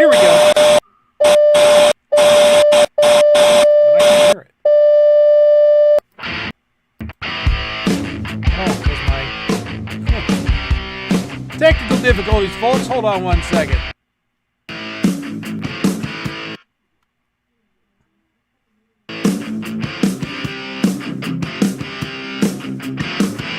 here we go. But I can't hear it. Oh, there's my technical difficulties, folks. Hold on one second.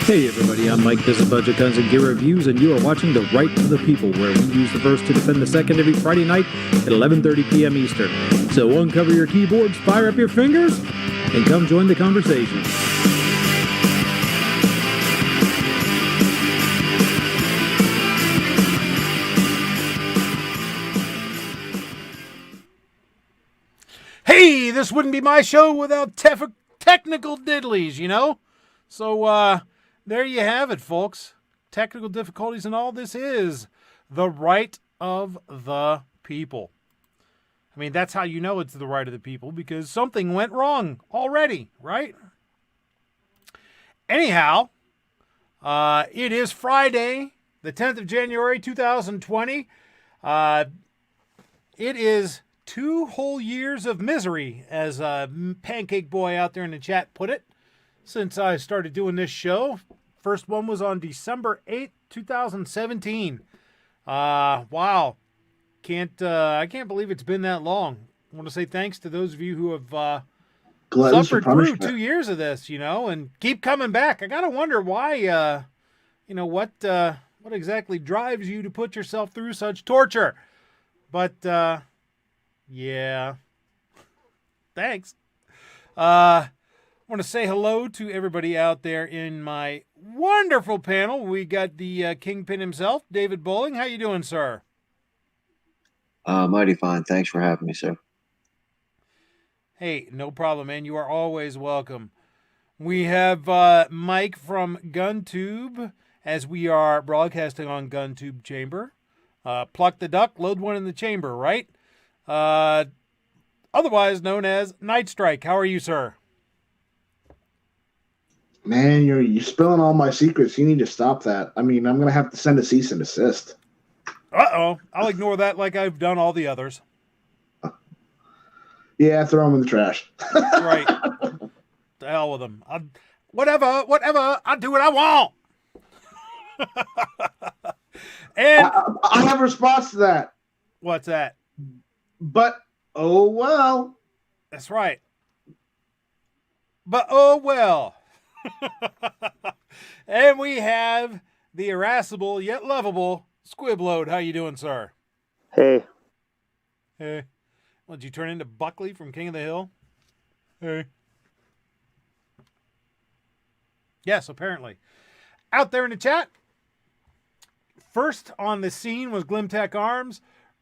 Hey everybody, I'm Mike. This is Budget Guns and Gear Reviews, and you are watching The Right to the People, where we use the first to defend the second every Friday night at 11:30 p.m. Eastern. So uncover your keyboards, fire up your fingers, and come join the conversation. Hey, this wouldn't be my show without technical diddlies, you know? So, there you have it, folks. Technical difficulties and all. This is the right of the people. I mean, that's how you know it's the right of the people, because something went wrong already, right? Anyhow, it is Friday, the 10th of January, 2020. It is 2 whole years of misery, as Pancake Boy out there in the chat put it, since I started doing this show. First one was on December 8th, 2017. Wow. I can't believe it's been that long. I want to say thanks to those of you who have suffered through 2 years of this, you know, and keep coming back. I got to wonder why, what exactly drives you to put yourself through such torture. But, yeah. Thanks. I want to say hello to everybody out there in my wonderful panel. We got the Kingpin himself, David Bowling. How you doing, sir? Mighty fine. Thanks for having me, sir. Hey, no problem, man. You are always welcome. We have Mike from GunTube, as we are broadcasting on GunTube Chamber. Pluck the duck, load one in the chamber, right? Otherwise known as Night Strike. How are you, sir? Man, you're spilling all my secrets. You need to stop that. I mean, I'm going to have to send a cease and desist. Uh-oh. I'll ignore that like I've done all the others. Yeah, throw them in the trash. Right. The hell with them. Whatever. I'll do what I want. And I have a response to that. What's that? But, oh well. That's right. But, oh well. And we have the irascible yet lovable Squibload. How you doing, sir? Hey. Hey. Well, did you turn into Buckley from King of the Hill? Hey. Yes, apparently. Out there in the chat, first on the scene was Glimtech Arms.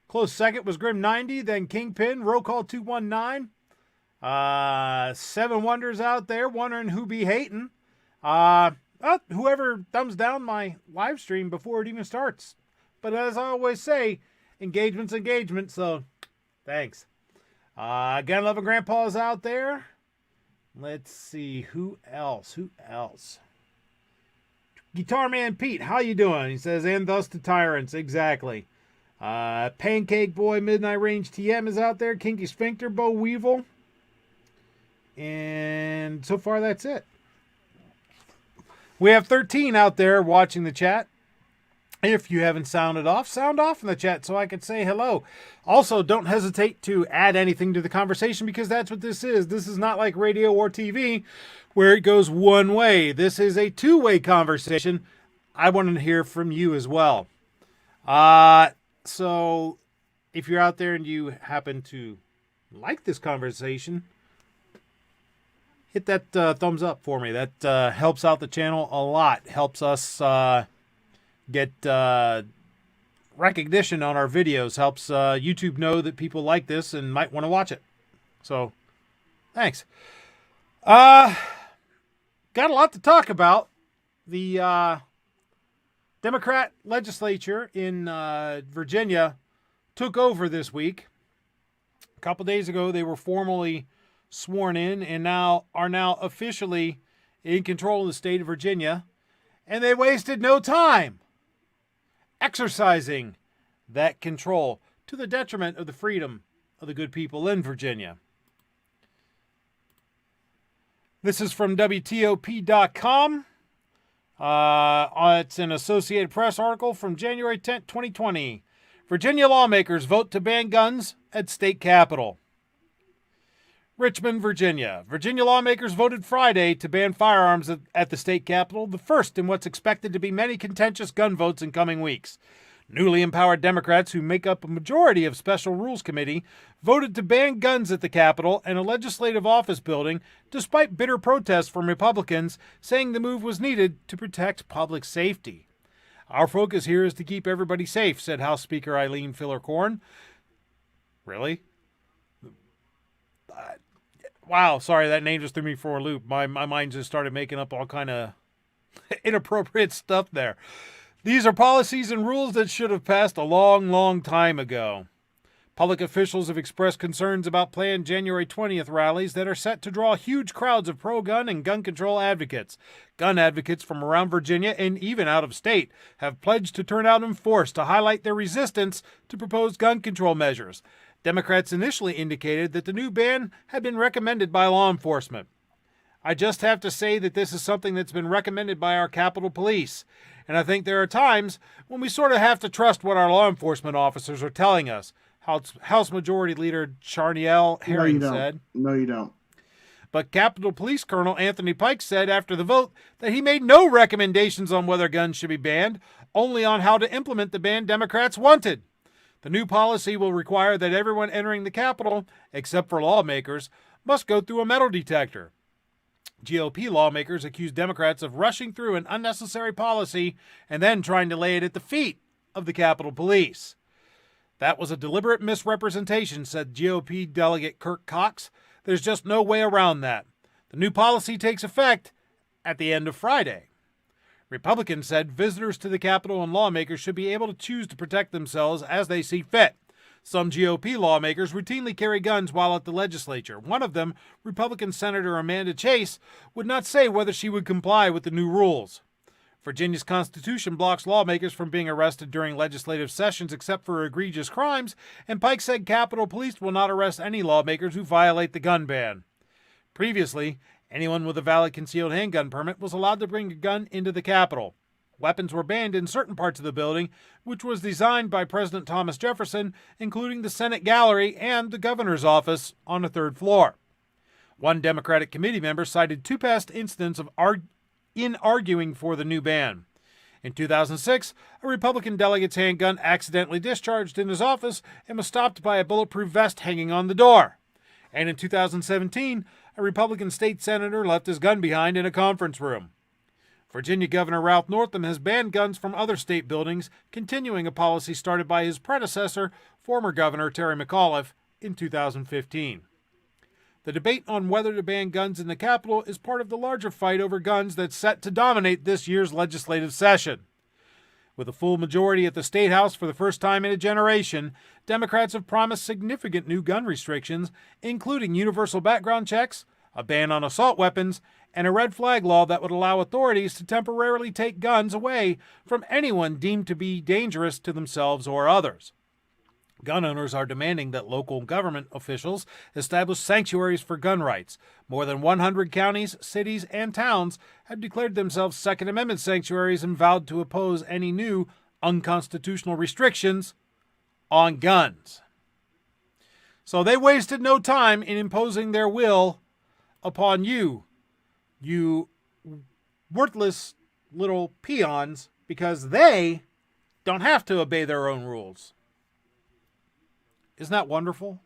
Close second was Grim 90, then Kingpin, Roll Call 219. 7 Wonders out there wondering who be hating. Whoever thumbs down my live stream before it even starts. But as I always say, engagement's engagement, so thanks. Gun Loving Grandpa's out there. Let's see, who else? Guitar Man Pete, how you doing? He says, and thus to tyrants, exactly. Pancake Boy Midnight Range TM is out there. Kinky Sphincter, Bo Weevil. And so far, that's it. We have 13 out there watching the chat. If you haven't sound off in the chat so I can say hello. Also, don't hesitate to add anything to the conversation, because that's what this is. This is not like radio or TV where it goes one way. This is a two-way conversation. I want to hear from you as well. So if you're out there and you happen to like this conversation, hit that thumbs up for me. That helps out the channel a lot. Helps us get recognition on our videos. Helps YouTube know that people like this and might want to watch it. So, thanks. Got a lot to talk about. The Democrat legislature in Virginia took over this week. A couple days ago, they were formally sworn in and are now officially in control of the state of Virginia. And they wasted no time exercising that control to the detriment of the freedom of the good people in Virginia. This is from WTOP.com. It's an Associated Press article from January 10th, 2020. Virginia lawmakers vote to ban guns at state capitol. Richmond, Virginia. Virginia lawmakers voted Friday to ban firearms at the state capitol, the first in what's expected to be many contentious gun votes in coming weeks. Newly empowered Democrats, who make up a majority of Special Rules Committee, voted to ban guns at the Capitol and a legislative office building, despite bitter protests from Republicans saying the move was needed to protect public safety. Our focus here is to keep everybody safe, said House Speaker Eileen Filler-Corn. Really? Wow, sorry, that name just threw me for a loop. My mind just started making up all kind of inappropriate stuff there. These are policies and rules that should have passed a long, long time ago. Public officials have expressed concerns about planned January 20th rallies that are set to draw huge crowds of pro-gun and gun control advocates. Gun advocates from around Virginia and even out of state have pledged to turn out in force to highlight their resistance to proposed gun control measures. Democrats initially indicated that the new ban had been recommended by law enforcement. I just have to say that this is something that's been recommended by our Capitol Police. And I think there are times when we sort of have to trust what our law enforcement officers are telling us, House Majority Leader Charniel Herring said. No, you don't. But Capitol Police Colonel Anthony Pike said after the vote that he made no recommendations on whether guns should be banned, only on how to implement the ban Democrats wanted. The new policy will require that everyone entering the Capitol, except for lawmakers, must go through a metal detector. GOP lawmakers accuse Democrats of rushing through an unnecessary policy and then trying to lay it at the feet of the Capitol Police. That was a deliberate misrepresentation, said GOP Delegate Kirk Cox. There's just no way around that. The new policy takes effect at the end of Friday. Republicans said visitors to the Capitol and lawmakers should be able to choose to protect themselves as they see fit. Some GOP lawmakers routinely carry guns while at the legislature. One of them, Republican Senator Amanda Chase, would not say whether she would comply with the new rules. Virginia's Constitution blocks lawmakers from being arrested during legislative sessions except for egregious crimes, and Pike said Capitol Police will not arrest any lawmakers who violate the gun ban. Previously, anyone with a valid concealed handgun permit was allowed to bring a gun into the Capitol. Weapons were banned in certain parts of the building, which was designed by President Thomas Jefferson, including the Senate Gallery and the governor's office on the third floor. One Democratic committee member cited two past incidents of arguing for the new ban. In 2006, a Republican delegate's handgun accidentally discharged in his office and was stopped by a bulletproof vest hanging on the door. And in 2017, a Republican state senator left his gun behind in a conference room. Virginia Governor Ralph Northam has banned guns from other state buildings, continuing a policy started by his predecessor, former Governor Terry McAuliffe, in 2015. The debate on whether to ban guns in the Capitol is part of the larger fight over guns that's set to dominate this year's legislative session. With a full majority at the State House for the first time in a generation, Democrats have promised significant new gun restrictions, including universal background checks, a ban on assault weapons, and a red flag law that would allow authorities to temporarily take guns away from anyone deemed to be dangerous to themselves or others. Gun owners are demanding that local government officials establish sanctuaries for gun rights. More than 100 counties, cities, and towns have declared themselves Second Amendment sanctuaries and vowed to oppose any new unconstitutional restrictions on guns. So they wasted no time in imposing their will upon you, you worthless little peons, because they don't have to obey their own rules. Isn't that wonderful?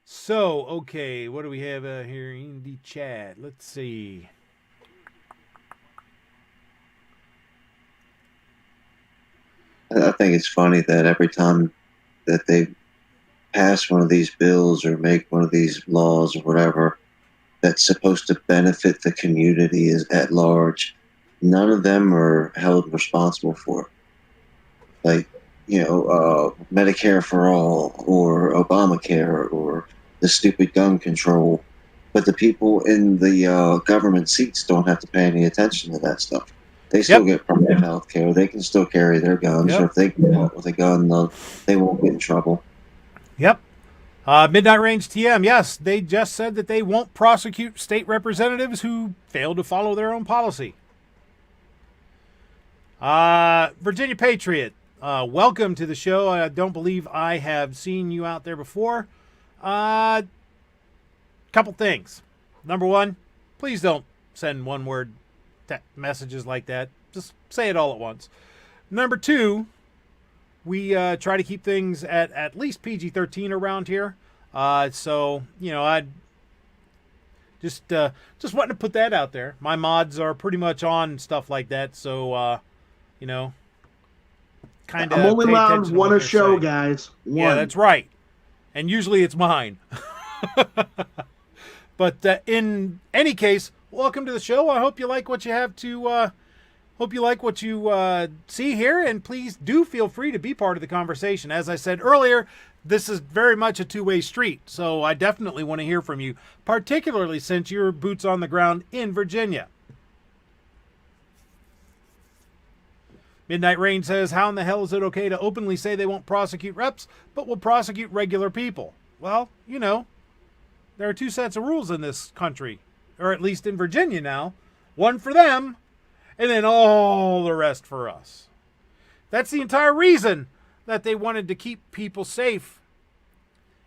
So, okay, what do we have here in the chat? Let's see. I think it's funny that every time that they pass one of these bills or make one of these laws or whatever that's supposed to benefit the community at large, none of them are held responsible for it. Like, Medicare for all or Obamacare or the stupid gun control. But the people in the government seats don't have to pay any attention to that stuff. They still get private health care. They can still carry their guns. Yep. Or if they get caught with a gun, they won't get in trouble. Yep. Midnight Range TM, yes, they just said that they won't prosecute state representatives who fail to follow their own policy. Virginia Patriot, welcome to the show. I don't believe I have seen you out there before. Couple things. Number one, please don't send one-word messages like that. Just say it all at once. Number two, we try to keep things at least PG-13 around here. So, I'd just wanting to put that out there. My mods are pretty much on stuff like that. So, kind of. I'm only allowed one a show, guys. One. Yeah, that's right. And usually it's mine. But in any case, welcome to the show. I hope you like what you have to. Hope you like what you see here, and please do feel free to be part of the conversation. As I said earlier, this is very much a two-way street, so I definitely want to hear from you, particularly since you're boots on the ground in Virginia. Midnight Rain says, how in the hell is it okay to openly say they won't prosecute reps, but will prosecute regular people? Well, there are two sets of rules in this country, or at least in Virginia now. One for them, and then all the rest for us. That's the entire reason that they wanted to keep people safe.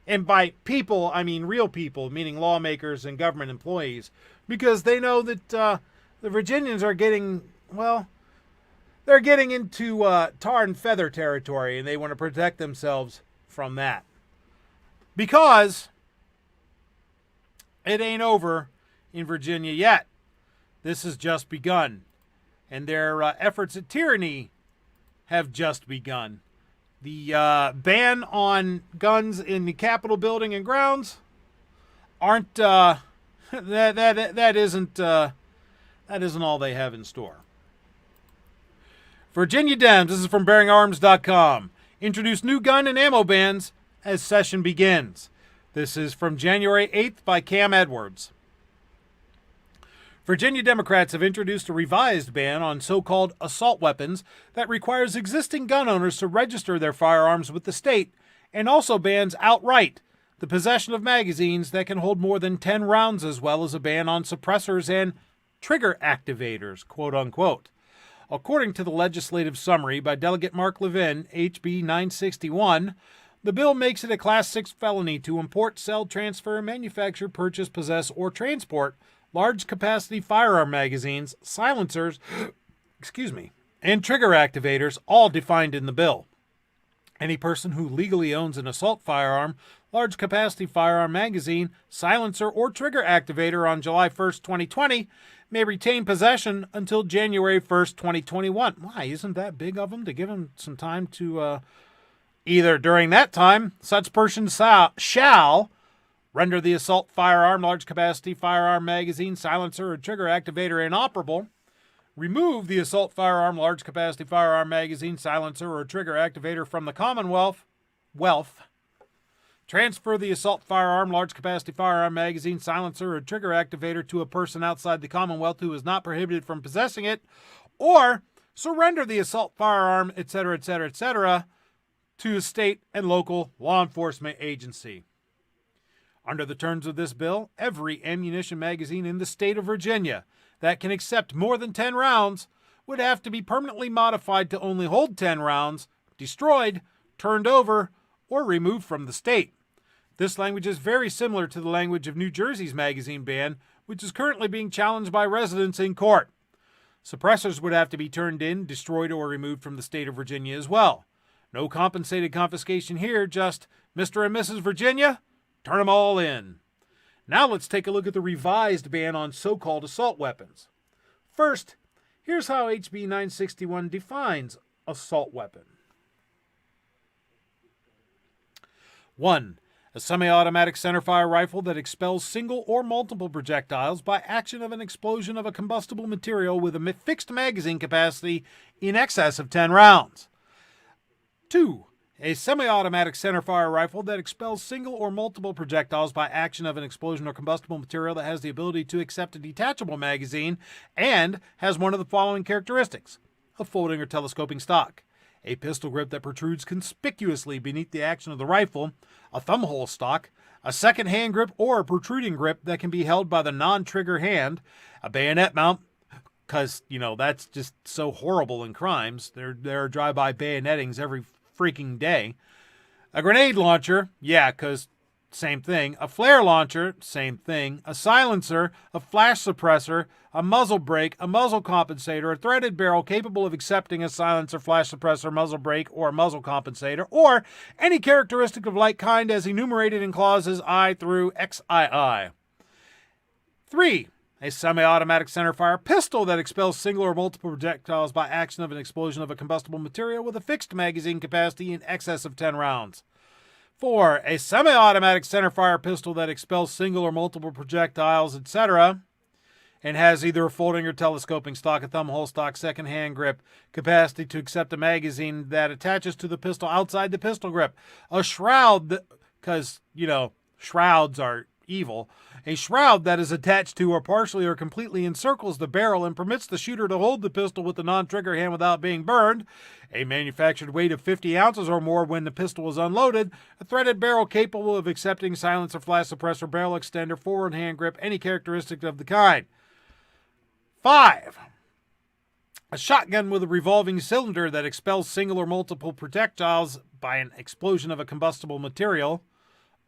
And by people, I mean real people, meaning lawmakers and government employees, because they know that the Virginians are getting, they're getting into tar and feather territory, and they want to protect themselves from that. Because it ain't over in Virginia yet. This has just begun. And their efforts at tyranny have just begun. The ban on guns in the Capitol building and grounds aren't that isn't all they have in store. Virginia Dems, this is from BearingArms.com, introduce new gun and ammo bans as session begins. This is from January 8th by Cam Edwards. Virginia Democrats have introduced a revised ban on so-called assault weapons that requires existing gun owners to register their firearms with the state and also bans outright the possession of magazines that can hold more than 10 rounds, as well as a ban on suppressors and trigger activators, quote-unquote. According to the legislative summary by Delegate Mark Levin, HB 961, the bill makes it a Class 6 felony to import, sell, transfer, manufacture, purchase, possess, or transport large-capacity firearm magazines, silencers, and trigger activators, all defined in the bill. Any person who legally owns an assault firearm, large-capacity firearm magazine, silencer, or trigger activator on July 1st, 2020 may retain possession until January 1st, 2021. Why, isn't that big of them to give them some time to either during that time, such persons shall render the assault firearm, large-capacity firearm magazine, silencer, or trigger activator inoperable, remove the assault firearm, large-capacity firearm magazine, silencer, or trigger activator from the Commonwealth, transfer the assault firearm, large-capacity firearm magazine, silencer, or trigger activator to a person outside the Commonwealth who is not prohibited from possessing it, or surrender the assault firearm, etc., to a state and local law enforcement agency. Under the terms of this bill, every ammunition magazine in the state of Virginia that can accept more than 10 rounds would have to be permanently modified to only hold 10 rounds, destroyed, turned over, or removed from the state. This language is very similar to the language of New Jersey's magazine ban, which is currently being challenged by residents in court. Suppressors would have to be turned in, destroyed, or removed from the state of Virginia as well. No compensated confiscation here, just Mr. and Mrs. Virginia, turn them all in. Now let's take a look at the revised ban on so-called assault weapons. First, here's how HB 961 defines assault weapon. 1. A semi-automatic centerfire rifle that expels single or multiple projectiles by action of an explosion of a combustible material with a fixed magazine capacity in excess of 10 rounds. 2. A semi-automatic centerfire rifle that expels single or multiple projectiles by action of an explosion or combustible material that has the ability to accept a detachable magazine and has one of the following characteristics: a folding or telescoping stock, a pistol grip that protrudes conspicuously beneath the action of the rifle, a thumbhole stock, a second hand grip or a protruding grip that can be held by the non-trigger hand, a bayonet mount, because, that's just so horrible in crimes. There are drive-by bayonettings every freaking day. A grenade launcher, because same thing. A flare launcher, same thing. A silencer, a flash suppressor, a muzzle brake, a muzzle compensator, a threaded barrel capable of accepting a silencer, flash suppressor, muzzle brake, or a muzzle compensator, or any characteristic of like kind as enumerated in clauses I through XII. 3. A semi-automatic centerfire pistol that expels single or multiple projectiles by action of an explosion of a combustible material with a fixed magazine capacity in excess of 10 rounds. 4. A semi-automatic centerfire pistol that expels single or multiple projectiles, etc., and has either a folding or telescoping stock, a thumbhole stock, second hand grip, capacity to accept a magazine that attaches to the pistol outside the pistol grip. A shroud, because, shrouds are evil. A shroud that is attached to or partially or completely encircles the barrel and permits the shooter to hold the pistol with the non-trigger hand without being burned. A manufactured weight of 50 ounces or more when the pistol is unloaded. A threaded barrel capable of accepting silencer, flash suppressor, barrel extender, forward hand grip, any characteristic of the kind. 5. A shotgun with a revolving cylinder that expels single or multiple projectiles by an explosion of a combustible material.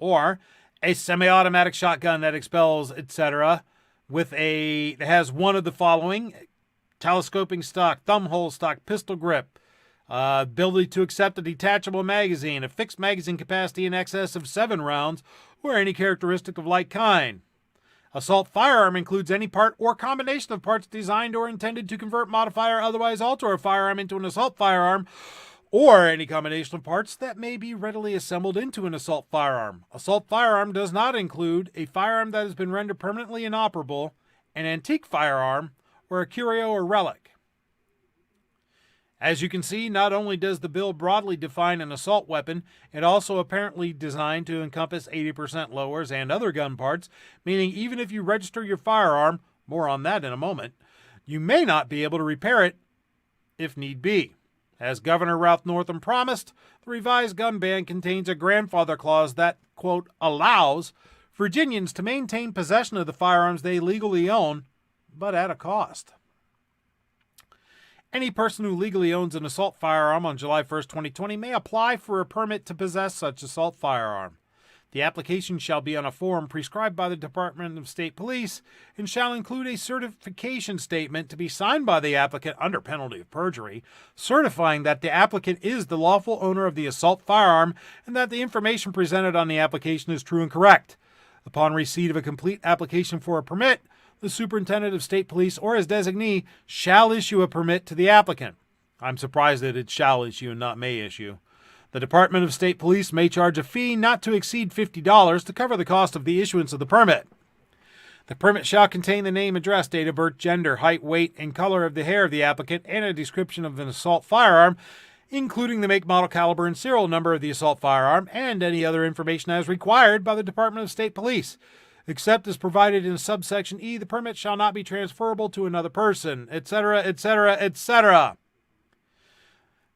Or a semi-automatic shotgun that expels, etc., that has one of the following: telescoping stock, thumbhole stock, pistol grip, ability to accept a detachable magazine, a fixed magazine capacity in excess of 7 rounds, or any characteristic of like kind. Assault firearm includes any part or combination of parts designed or intended to convert, modify, or otherwise alter a firearm into an assault firearm, or any combination of parts that may be readily assembled into an assault firearm. Assault firearm does not include a firearm that has been rendered permanently inoperable, an antique firearm, or a curio or relic. As you can see, not only does the bill broadly define an assault weapon, it also apparently designed to encompass 80% lowers and other gun parts, meaning even if you register your firearm, more on that in a moment, you may not be able to repair it if need be. As Governor Ralph Northam promised, the revised gun ban contains a grandfather clause that, quote, allows Virginians to maintain possession of the firearms they legally own, but at a cost. Any person who legally owns an assault firearm on July 1st, 2020 may apply for a permit to possess such assault firearm. The application shall be on a form prescribed by the Department of State Police and shall include a certification statement to be signed by the applicant under penalty of perjury, certifying that the applicant is the lawful owner of the assault firearm and that the information presented on the application is true and correct. Upon receipt of a complete application for a permit, the Superintendent of State Police or his designee shall issue a permit to the applicant. I'm surprised that it shall issue and not may issue. The Department of State Police may charge a fee not to exceed $50 to cover the cost of the issuance of the permit. The permit shall contain the name, address, date of birth, gender, height, weight, and color of the hair of the applicant and a description of an assault firearm, including the make, model, caliber, and serial number of the assault firearm and any other information as required by the Department of State Police. Except as provided in subsection E, the permit shall not be transferable to another person, etc., etc., etc.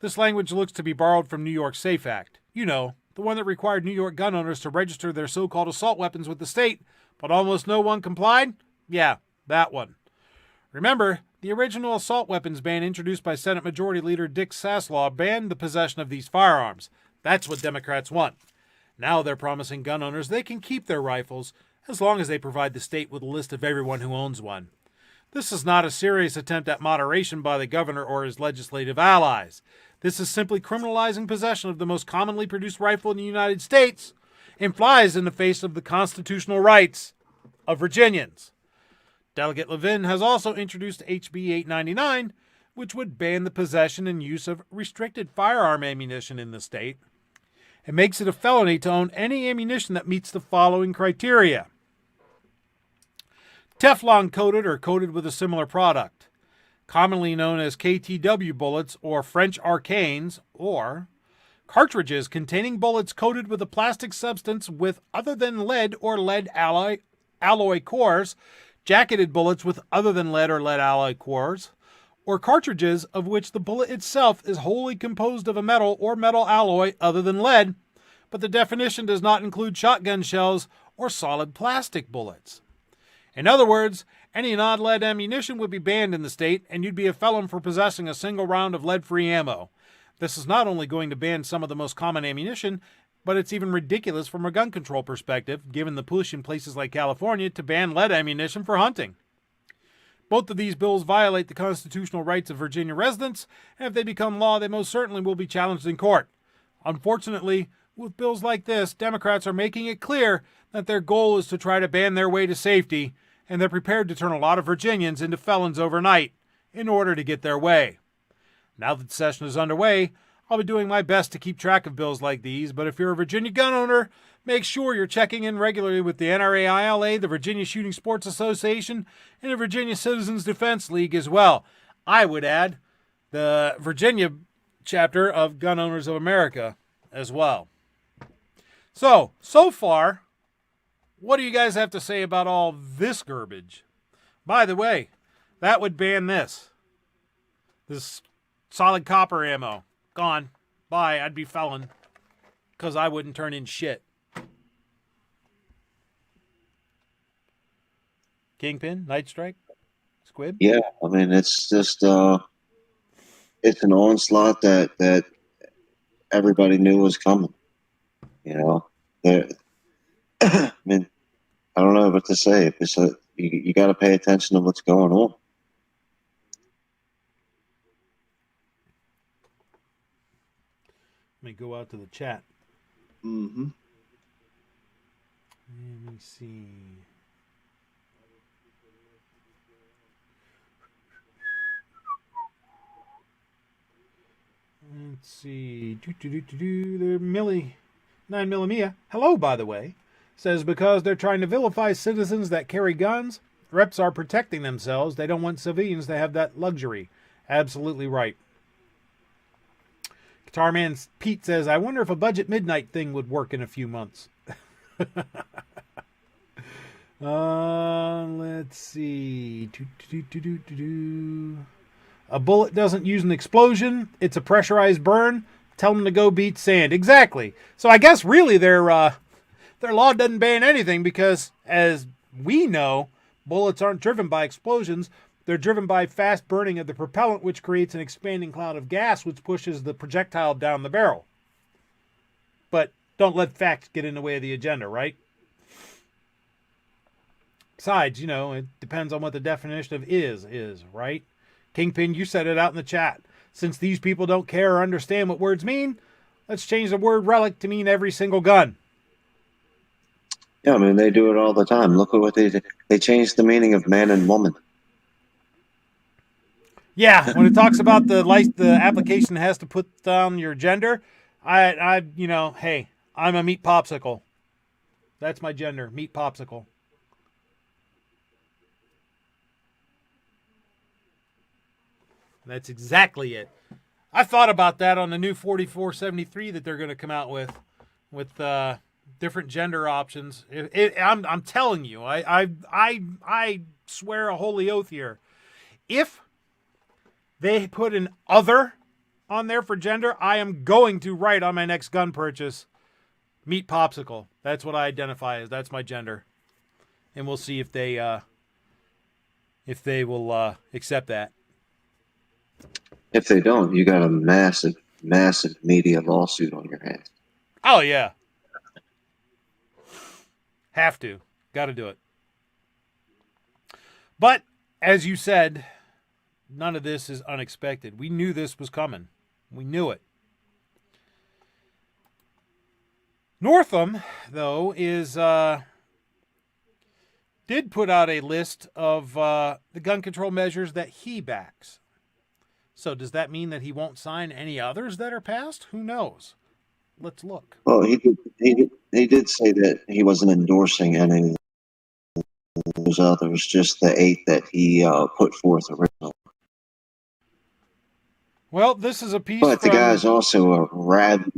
This language looks to be borrowed from New York's SAFE Act. The one that required New York gun owners to register their so-called assault weapons with the state, but almost no one complied? Yeah, that one. Remember, the original assault weapons ban introduced by Senate Majority Leader Dick Saslaw banned the possession of these firearms. That's what Democrats want. Now they're promising gun owners they can keep their rifles as long as they provide the state with a list of everyone who owns one. This is not a serious attempt at moderation by the governor or his legislative allies. This is simply criminalizing possession of the most commonly produced rifle in the United States and flies in the face of the constitutional rights of Virginians. Delegate Levin has also introduced HB 899, which would ban the possession and use of restricted firearm ammunition in the state. It makes it a felony to own any ammunition that meets the following criteria: Teflon coated or coated with a similar product, commonly known as KTW bullets or French arcanes, or Cartridges containing bullets coated with a plastic substance with other than lead or lead alloy cores, jacketed bullets with other than lead or lead alloy cores, or cartridges of which the bullet itself is wholly composed of a metal or metal alloy other than lead, but the definition does not include shotgun shells or solid plastic bullets. In other words, any non-lead ammunition would be banned in the state, and you'd be a felon for possessing a single round of lead-free ammo. This is not only going to ban some of the most common ammunition, but it's even ridiculous from a gun control perspective, given the push in places like California to ban lead ammunition for hunting. Both of these bills violate the constitutional rights of Virginia residents, and if they become law, they most certainly will be challenged in court. Unfortunately, with bills like this, Democrats are making it clear that their goal is to try to ban their way to safety, and they're prepared to turn a lot of Virginians into felons overnight in order to get their way. Now that the session is underway, I'll be doing my best to keep track of bills like these, but if you're a Virginia gun owner, make sure you're checking in regularly with the NRAILA, the Virginia Shooting Sports Association, and the Virginia Citizens Defense League as well. I would add the Virginia chapter of Gun Owners of America as well. So far, what do you guys have to say about all this garbage? By the way, that would ban this. This solid copper ammo. Gone. Bye. I'd be felon. Because I wouldn't turn in shit. Kingpin? Night Strike? Squib? Yeah, I mean, it's just, it's an onslaught that everybody knew was coming. You know? I mean, I don't know what to say. You got to pay attention to what's going on. Let me go out to the chat. Mm-hmm. Let me see. Let's see. They're 9mm. Hello, by the way. Says because they're trying to vilify citizens that carry guns, reps are protecting themselves. They don't want civilians to have that luxury. Absolutely right. Guitar Man Pete says, I wonder if a budget midnight thing would work in a few months. Let's see. A bullet doesn't use an explosion. It's a pressurized burn. Tell them to go beat sand. Exactly. So I guess really their law doesn't ban anything because, as we know, bullets aren't driven by explosions. They're driven by fast burning of the propellant, which creates an expanding cloud of gas, which pushes the projectile down the barrel. But don't let facts get in the way of the agenda, right? Besides, it depends on what the definition of is, right? Kingpin, you said it out in the chat. Since these people don't care or understand what words mean, let's change the word relic to mean every single gun. Yeah, I mean, they do it all the time. Look at what they did. They changed the meaning of man and woman. Yeah, when it talks about the application has to put down your gender, hey, I'm a meat popsicle. That's my gender, meat popsicle. That's exactly it. I thought about that on the new 4473 that they're going to come out with different gender options. I'm telling you, I swear a holy oath here. If they put an other on there for gender, I am going to write on my next gun purchase, meat popsicle. That's what I identify as. That's my gender. And we'll see if they will accept that. If they don't, you got a massive, massive media lawsuit on your hands. Oh, yeah. Have to. Got to do it. But, as you said, none of this is unexpected. We knew this was coming. We knew it. Northam, though, did put out a list of the gun control measures that he backs. So does that mean that he won't sign any others that are passed? Who knows? Let's look. Well, he did say that he wasn't endorsing any of those others, just the 8 that he put forth originally. Well, this is a piece But the guy's also a rabid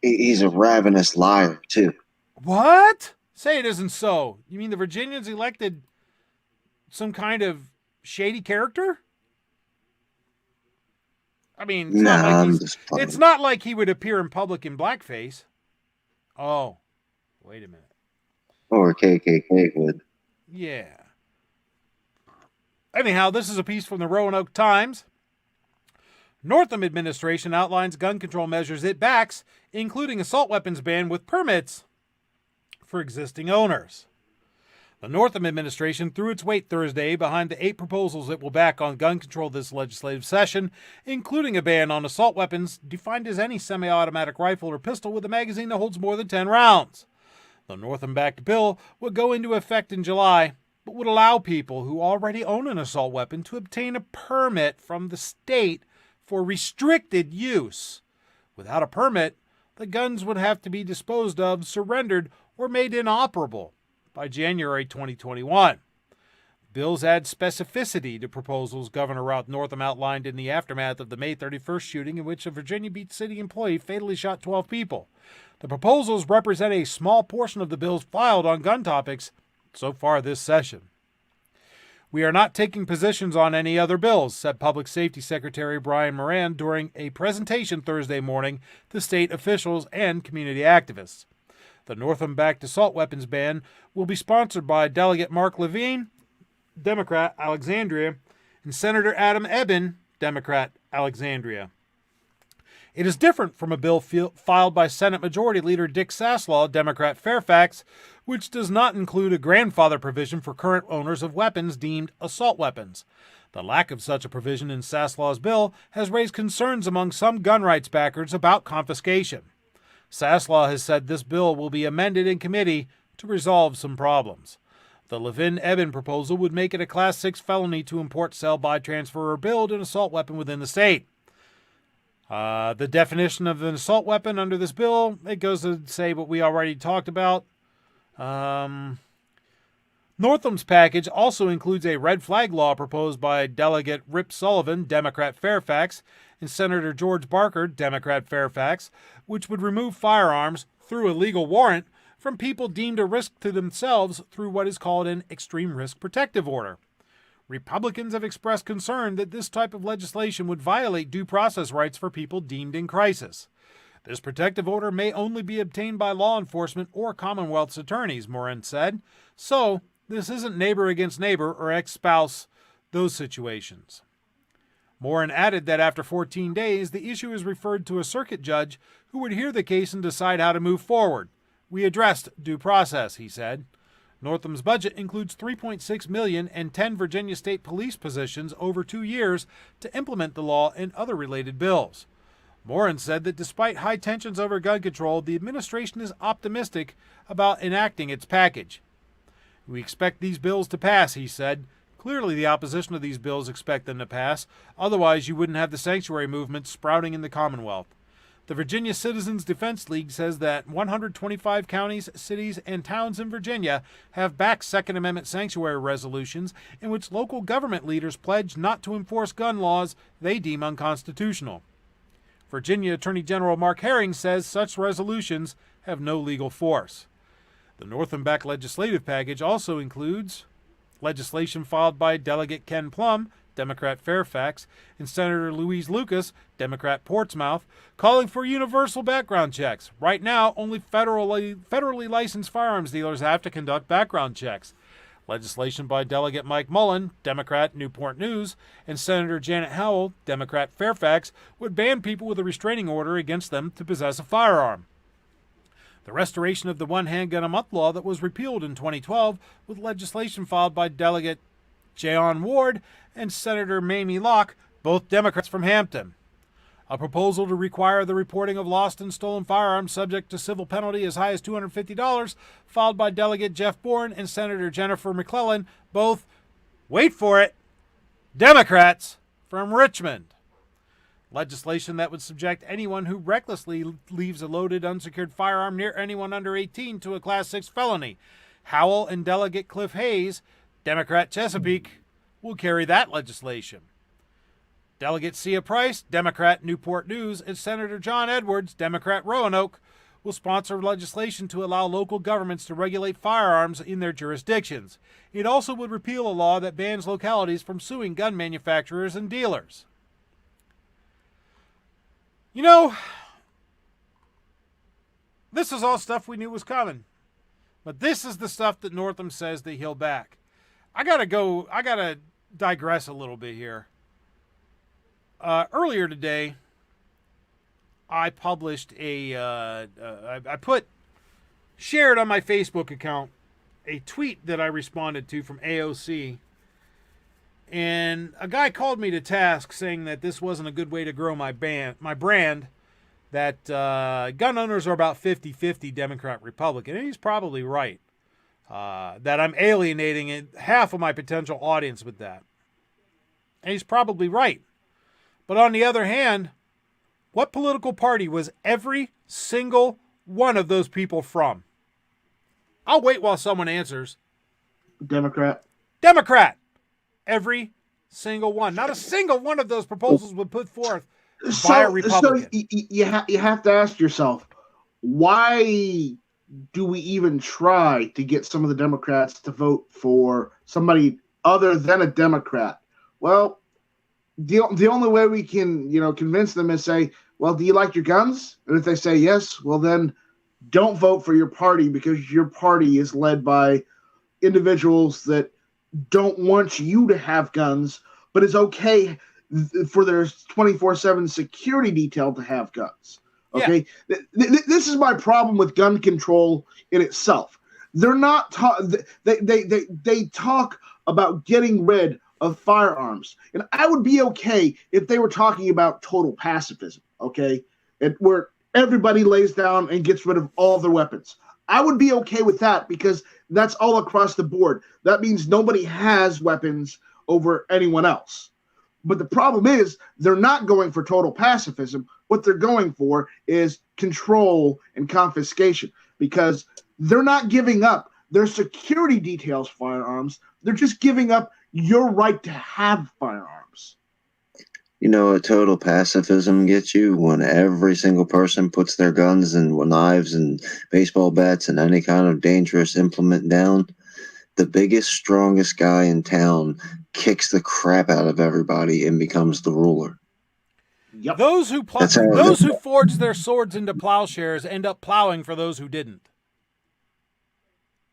He's a ravenous liar, too. What? Say it isn't so. You mean the Virginians elected some kind of shady character? I mean, it's not like he would appear in public in blackface. Oh, wait a minute. Or KKK would. Yeah. Anyhow, this is a piece from the Roanoke Times. Northam administration outlines gun control measures it backs, including assault weapons ban with permits for existing owners. The Northam administration threw its weight Thursday behind the 8 proposals it will back on gun control this legislative session, including a ban on assault weapons defined as any semi-automatic rifle or pistol with a magazine that holds more than 10 rounds. The Northam-backed bill would go into effect in July, but would allow people who already own an assault weapon to obtain a permit from the state for restricted use. Without a permit, the guns would have to be disposed of, surrendered, or made inoperable by January 2021. Bills add specificity to proposals Governor Ralph Northam outlined in the aftermath of the May 31st shooting in which a Virginia Beach city employee fatally shot 12 people. The proposals represent a small portion of the bills filed on gun topics so far this session. We are not taking positions on any other bills, said Public Safety Secretary Brian Moran during a presentation Thursday morning to state officials and community activists. The Northam-backed assault weapons ban will be sponsored by Delegate Mark Levine, Democrat, Alexandria, and Senator Adam Ebbin, Democrat, Alexandria. It is different from a bill filed by Senate Majority Leader Dick Saslaw, Democrat, Fairfax, which does not include a grandfather provision for current owners of weapons deemed assault weapons. The lack of such a provision in Saslaw's bill has raised concerns among some gun rights backers about confiscation. Saslaw has said this bill will be amended in committee to resolve some problems. The Levin-Ebbin proposal would make it a Class 6 felony to import, sell, buy, transfer, or build an assault weapon within the state. The definition of an assault weapon under this bill, it goes to say what we already talked about. Northam's package also includes a red flag law proposed by Delegate Rip Sullivan, Democrat, Fairfax, and Senator George Barker, Democrat, Fairfax, which would remove firearms through a legal warrant from people deemed a risk to themselves through what is called an extreme risk protective order. Republicans have expressed concern that this type of legislation would violate due process rights for people deemed in crisis. This protective order may only be obtained by law enforcement or Commonwealth's attorneys, Moran said. So, this isn't neighbor against neighbor or ex-spouse, those situations. Moran added that after 14 days, the issue is referred to a circuit judge who would hear the case and decide how to move forward. We addressed due process, he said. Northam's budget includes $3.6 million and 10 Virginia State Police positions over 2 years to implement the law and other related bills. Moran said that despite high tensions over gun control, the administration is optimistic about enacting its package. We expect these bills to pass, he said. Clearly the opposition of these bills expect them to pass, otherwise you wouldn't have the sanctuary movement sprouting in the Commonwealth. The Virginia Citizens Defense League says that 125 counties, cities, and towns in Virginia have backed Second Amendment sanctuary resolutions in which local government leaders pledge not to enforce gun laws they deem unconstitutional. Virginia Attorney General Mark Herring says such resolutions have no legal force. The Northam-backed legislative package also includes legislation filed by Delegate Ken Plum, Democrat, Fairfax, and Senator Louise Lucas, Democrat, Portsmouth, calling for universal background checks. Right now, only federally licensed firearms dealers have to conduct background checks. Legislation by Delegate Mike Mullen, Democrat, Newport News, and Senator Janet Howell, Democrat, Fairfax, would ban people with a restraining order against them to possess a firearm. The restoration of the one handgun a month law that was repealed in 2012 with legislation filed by Delegate Jeon Ward and Senator Mamie Locke, both Democrats from Hampton. A proposal to require the reporting of lost and stolen firearms subject to civil penalty as high as $250, filed by Delegate Jeff Bourne and Senator Jennifer McClellan, both, wait for it, Democrats from Richmond. Legislation that would subject anyone who recklessly leaves a loaded, unsecured firearm near anyone under 18 to a Class 6 felony. Howell and Delegate Cliff Hayes, Democrat Chesapeake, will carry that legislation. Delegate Sia Price, Democrat Newport News, and Senator John Edwards, Democrat Roanoke, will sponsor legislation to allow local governments to regulate firearms in their jurisdictions. It also would repeal a law that bans localities from suing gun manufacturers and dealers. You know, this is all stuff we knew was coming. But this is the stuff that Northam says that he'll back. I gotta digress a little bit here. Earlier today, I published shared on my Facebook account a tweet that I responded to from AOC. And a guy called me to task saying that this wasn't a good way to grow my brand, that gun owners are about 50-50 Democrat-Republican. And he's probably right. That I'm alienating half of my potential audience with that. And he's probably right. But on the other hand, what political party was every single one of those people from? I'll wait while someone answers. Democrat. Democrat. Every single one. Not a single one of those proposals would put forth by a Republican. So you have to ask yourself, why do we even try to get some of the Democrats to vote for somebody other than a Democrat? Well, the only way we can, convince them is say, well, do you like your guns? And if they say yes, well, then don't vote for your party because your party is led by individuals that don't want you to have guns, but it's okay for their 24/7 security detail to have guns. Okay, yeah. This is my problem with gun control in itself. They're not they talk about getting rid of firearms, and I would be okay if they were talking about total pacifism. Okay, where everybody lays down and gets rid of all their weapons. I would be okay with that because that's all across the board. That means nobody has weapons over anyone else. But the problem is they're not going for total pacifism. What they're going for is control and confiscation because they're not giving up their security details firearms. They're just giving up your right to have firearms. You know what total pacifism gets you? When every single person puts their guns and knives and baseball bats and any kind of dangerous implement down, the biggest, strongest guy in town kicks the crap out of everybody and becomes the ruler. Yep. Those who forged their swords into plowshares end up plowing for those who didn't.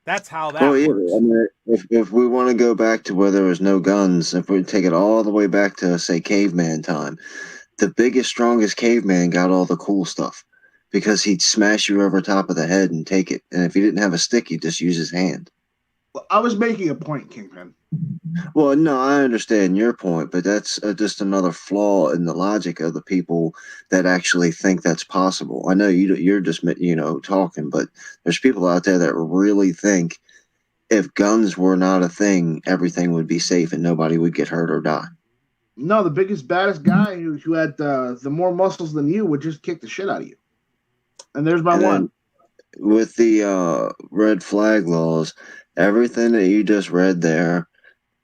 That's how that works. I mean, if we want to go back to where there was no guns, if we take it all the way back to, say, caveman time, the biggest, strongest caveman got all the cool stuff because he'd smash you over top of the head and take it. And if he didn't have a stick, he'd just use his hand. Well, I was making a point, Kingpin. Well, no, I understand your point, but that's just another flaw in the logic of the people that actually think that's possible. I know you're just, talking, but there's people out there that really think if guns were not a thing, everything would be safe and nobody would get hurt or die. No, the biggest, baddest guy who had the more muscles than you would just kick the shit out of you. And there's my one. With the red flag laws, everything that you just read there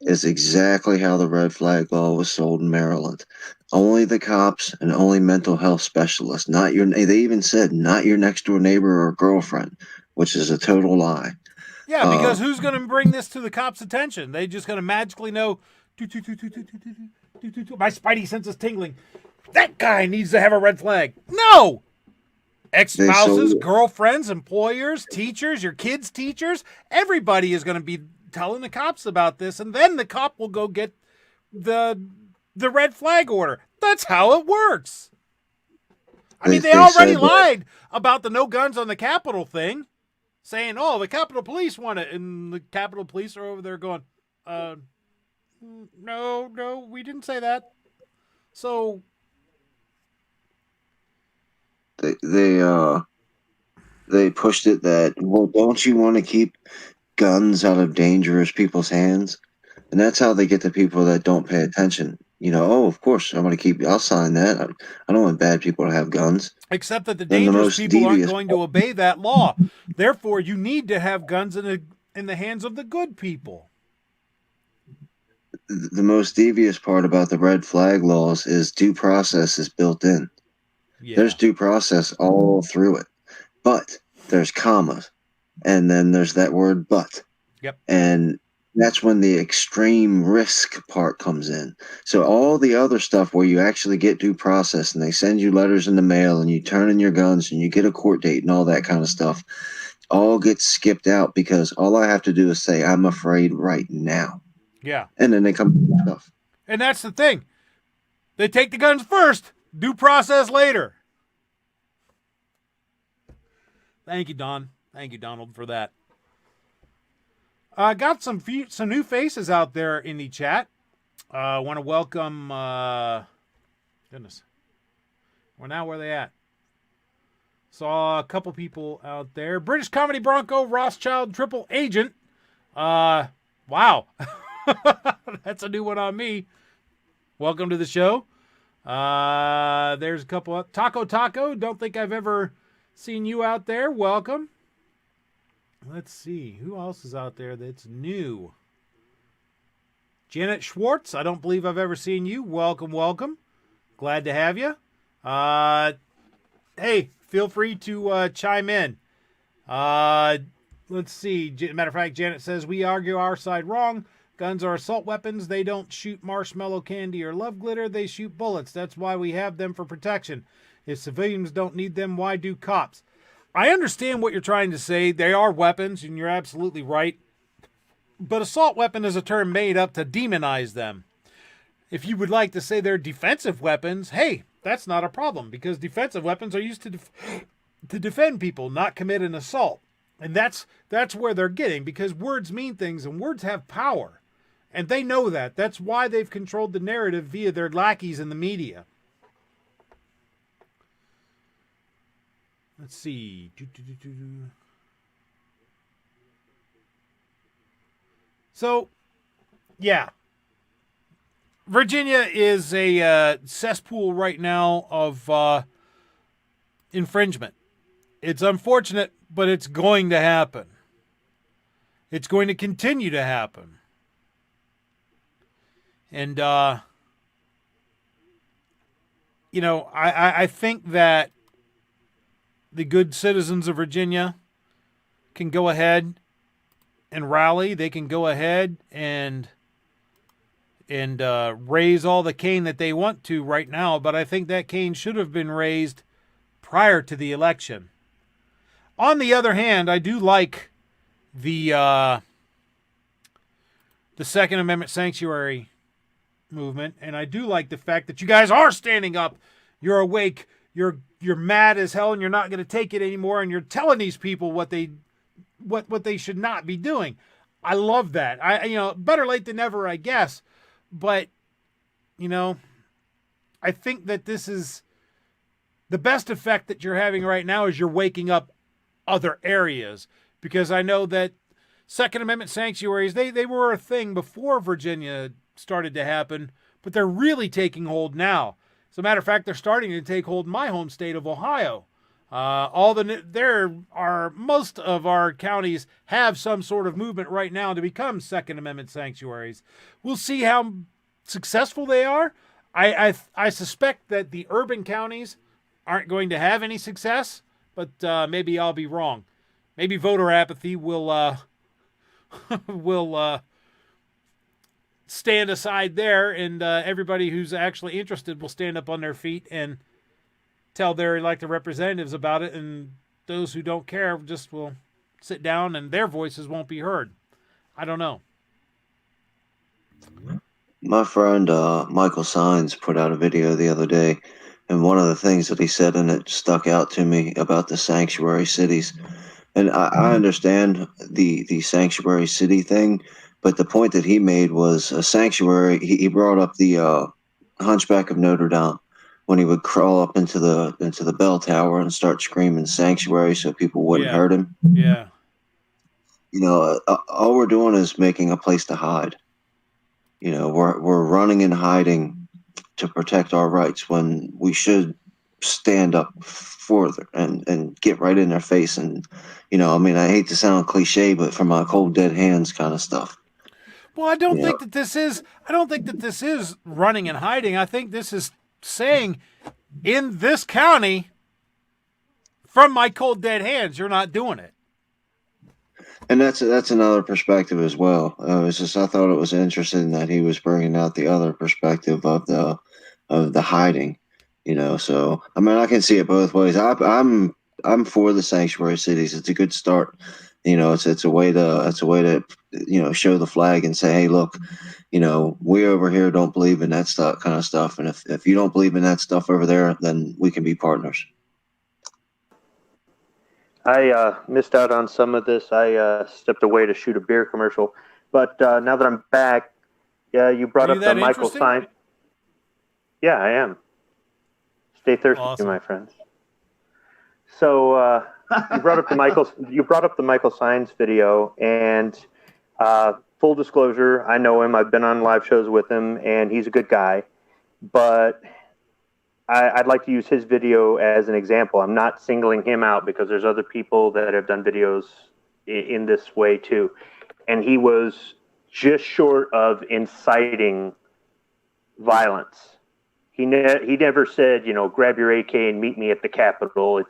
is exactly how the red flag law was sold in Maryland. Only the cops and only mental health specialists, they even said not your next door neighbor or girlfriend, which is a total lie. Yeah, because who's going to bring this to the cops' attention? They just going to magically know, my spidey sense is tingling. That guy needs to have a red flag. No! Ex-spouses, girlfriends, employers, teachers, your kids' teachers, everybody is going to be telling the cops about this, and then the cop will go get the red flag order. That's how it works. I mean, they already lied about the no guns on the Capitol thing, saying, oh, the Capitol Police want it, and the Capitol Police are over there going, no, we didn't say that. So they pushed it that, well, don't you want to keep guns out of dangerous people's hands? And that's how they get the people that don't pay attention. Of course, I'll sign that. I don't want bad people to have guns. Except that the dangerous people aren't going to obey that law. Therefore, you need to have guns in the hands of the good people. The most devious part about the red flag laws is due process is built in. Yeah. There's due process all through it. but there's commas, and then there's that word but. Yep. And that's when the extreme risk part comes in. So all the other stuff where you actually get due process and they send you letters in the mail and you turn in your guns and you get a court date and all that kind of stuff all gets skipped out because all I have to do is say, I'm afraid right now. Yeah. And then they come to the stuff. And that's the thing. They take the guns first, due process later. Thank you, Don. Thank you, Donald, for that. Got some new faces out there in the chat. I want to welcome, goodness, well, now where are they at? Saw a couple people out there. British Comedy Bronco, Rothschild, Triple Agent. Wow. That's a new one on me. Welcome to the show. There's a couple of Taco. Don't think I've ever seen you out there. Welcome. Let's see. Who else is out there that's new? Janet Schwartz. I don't believe I've ever seen you. Welcome. Glad to have you. Hey, feel free to chime in. Let's see. Matter of fact, Janet says, we argue our side wrong. Guns are assault weapons. They don't shoot marshmallow candy or love glitter. They shoot bullets. That's why we have them for protection. If civilians don't need them, why do cops? I understand what you're trying to say. They are weapons, and you're absolutely right. But assault weapon is a term made up to demonize them. If you would like to say they're defensive weapons, hey, that's not a problem, because defensive weapons are used to defend people, not commit an assault. And that's where they're getting, because words mean things, and words have power. And they know that. That's why they've controlled the narrative via their lackeys in the media. Let's see. So, yeah. Virginia is a cesspool right now of infringement. It's unfortunate, but it's going to happen. It's going to continue to happen. And, I think that the good citizens of Virginia can go ahead and rally. They can go ahead and raise all the cane that they want to right now. But I think that cane should have been raised prior to the election. On the other hand, I do like the Second Amendment sanctuary movement, and I do like the fact that you guys are standing up. You're awake. You're mad as hell, and you're not going to take it anymore. And you're telling these people what they should not be doing. I love that. Better late than never, I guess. But I think that this is the best effect that you're having right now is you're waking up other areas, because I know that Second Amendment sanctuaries, they were a thing before Virginia started to happen, but they're really taking hold now. As a matter of fact, they're starting to take hold in my home state of Ohio. Most of our counties have some sort of movement right now to become Second Amendment sanctuaries. We'll see how successful they are. I suspect that the urban counties aren't going to have any success, but maybe I'll be wrong. Maybe voter apathy will stand aside there, and everybody who's actually interested will stand up on their feet and tell their elected representatives about it, and those who don't care just will sit down and their voices won't be heard. I don't know. My friend Michael Sines put out a video the other day, and one of the things that he said in it stuck out to me about the sanctuary cities. And I understand the sanctuary city thing, but the point that he made was a sanctuary. He brought up the Hunchback of Notre Dame, when he would crawl up into the bell tower and start screaming sanctuary so people wouldn't hurt him. Yeah. All we're doing is making a place to hide. We're running and hiding to protect our rights when we should stand up further and get right in their face. And, I hate to sound cliche, but from my cold dead hands kind of stuff. Well, I don't think that this is running and hiding. I think this is saying in this county, from my cold dead hands, you're not doing it. And that's another perspective as well. It's just I thought it was interesting that he was bringing out the other perspective of the hiding, So I mean, I can see it both ways. I'm for the sanctuary cities. It's a good start. It's a way to show the flag and say, hey, look, we over here don't believe in that stuff kind of stuff, and if you don't believe in that stuff over there, then we can be partners. I missed out on some of this. I stepped away to shoot a beer commercial. But now that I'm back, you brought up the Michael sign. Yeah, I am. Stay thirsty, awesome. My friends. So you brought up the Michael Signs video, and full disclosure, I know him. I've been on live shows with him, and he's a good guy. But I'd like to use his video as an example. I'm not singling him out because there's other people that have done videos in this way too. And he was just short of inciting violence. He never said, grab your AK and meet me at the Capitol.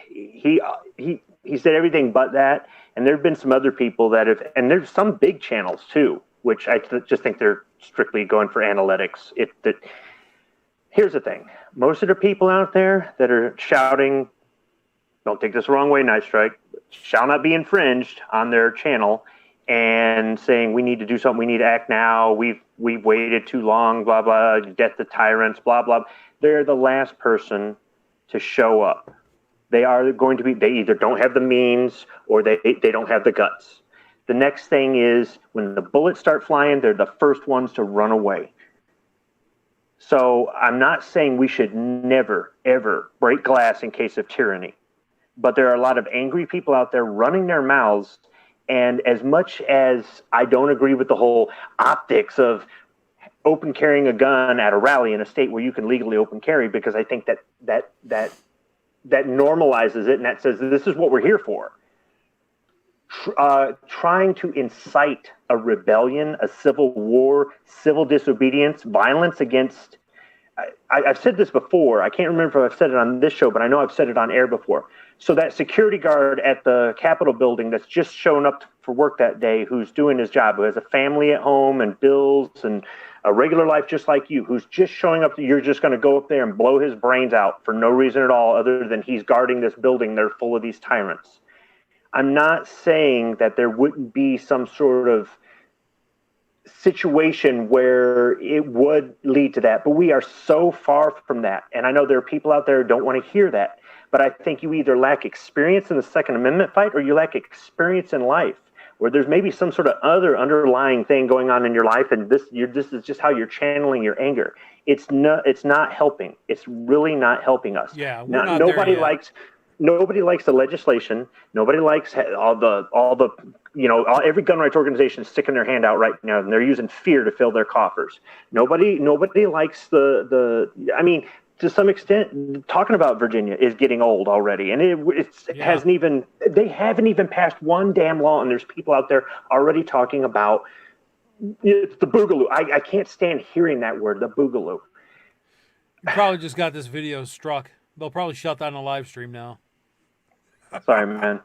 He said everything but that. And there have been some other people that have, and there's some big channels too, which I just think they're strictly going for analytics. Here's the thing. Most of the people out there that are shouting, don't take this the wrong way, Night Strike, shall not be infringed on their channel and saying we need to do something, we need to act now, we've waited too long, blah, blah, death to tyrants, blah, blah. They're the last person to show up. They are going to be, they either don't have the means or they don't have the guts. The next thing is when the bullets start flying, they're the first ones to run away. So I'm not saying we should never, ever break glass in case of tyranny. But there are a lot of angry people out there running their mouths. And as much as I don't agree with the whole optics of open carrying a gun at a rally in a state where you can legally open carry, because I think that normalizes it and that says this is what we're here for. Trying to incite a rebellion, a civil war, civil disobedience, violence against... I've said this before. I can't remember if I've said it on this show, but I know I've said it on air before. So that security guard at the Capitol building that's just shown up for work that day, who's doing his job, who has a family at home and bills and a regular life just like you, who's just showing up, you're just going to go up there and blow his brains out for no reason at all other than he's guarding this building. They're full of these tyrants. I'm not saying that there wouldn't be some sort of situation where it would lead to that, but we are so far from that. And I know there are people out there who don't want to hear that, but I think you either lack experience in the Second Amendment fight or you lack experience in life, where there's maybe some sort of other underlying thing going on in your life, and this is just how you're channeling your anger. It's not helping. It's really not helping us. Yeah, Nobody likes the legislation. Nobody likes every gun rights organization is sticking their hand out right now, and they're using fear to fill their coffers. Nobody likes I mean, to some extent, talking about Virginia is getting old already, and they haven't even passed one damn law, and there's people out there already talking about it's the boogaloo. I can't stand hearing that word, the boogaloo. You probably just got this video struck. They'll probably shut down the live stream now. Sorry, man.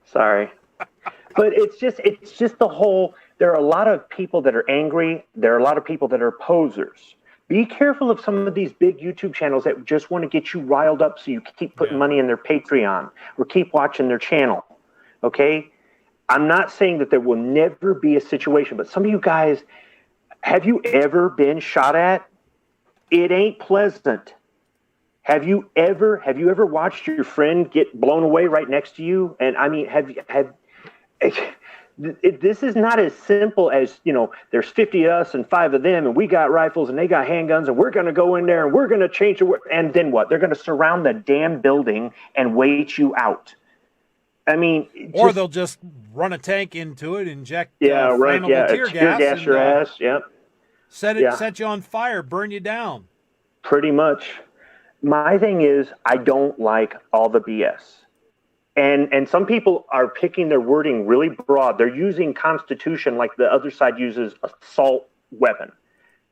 Sorry. But it's just the whole, there are a lot of people that are angry. There are a lot of people that are posers. Be careful of some of these big YouTube channels that just want to get you riled up so you keep putting money in their Patreon or keep watching their channel. Okay? I'm not saying that there will never be a situation, but some of you guys, have you ever been shot at? It ain't pleasant. Have you ever watched your friend get blown away right next to you? And I mean, this is not as simple as, there's 50 of us and 5 of them, and we got rifles and they got handguns, and we're going to go in there and we're going to change the world. And then what? They're going to surround the damn building and wait you out. I mean, or they'll just run a tank into it, inject tear gas your ass. Yep. Set you on fire, burn you down. Pretty much. My thing is, I don't like all the BS. And some people are picking their wording really broad. They're using Constitution like the other side uses assault weapon.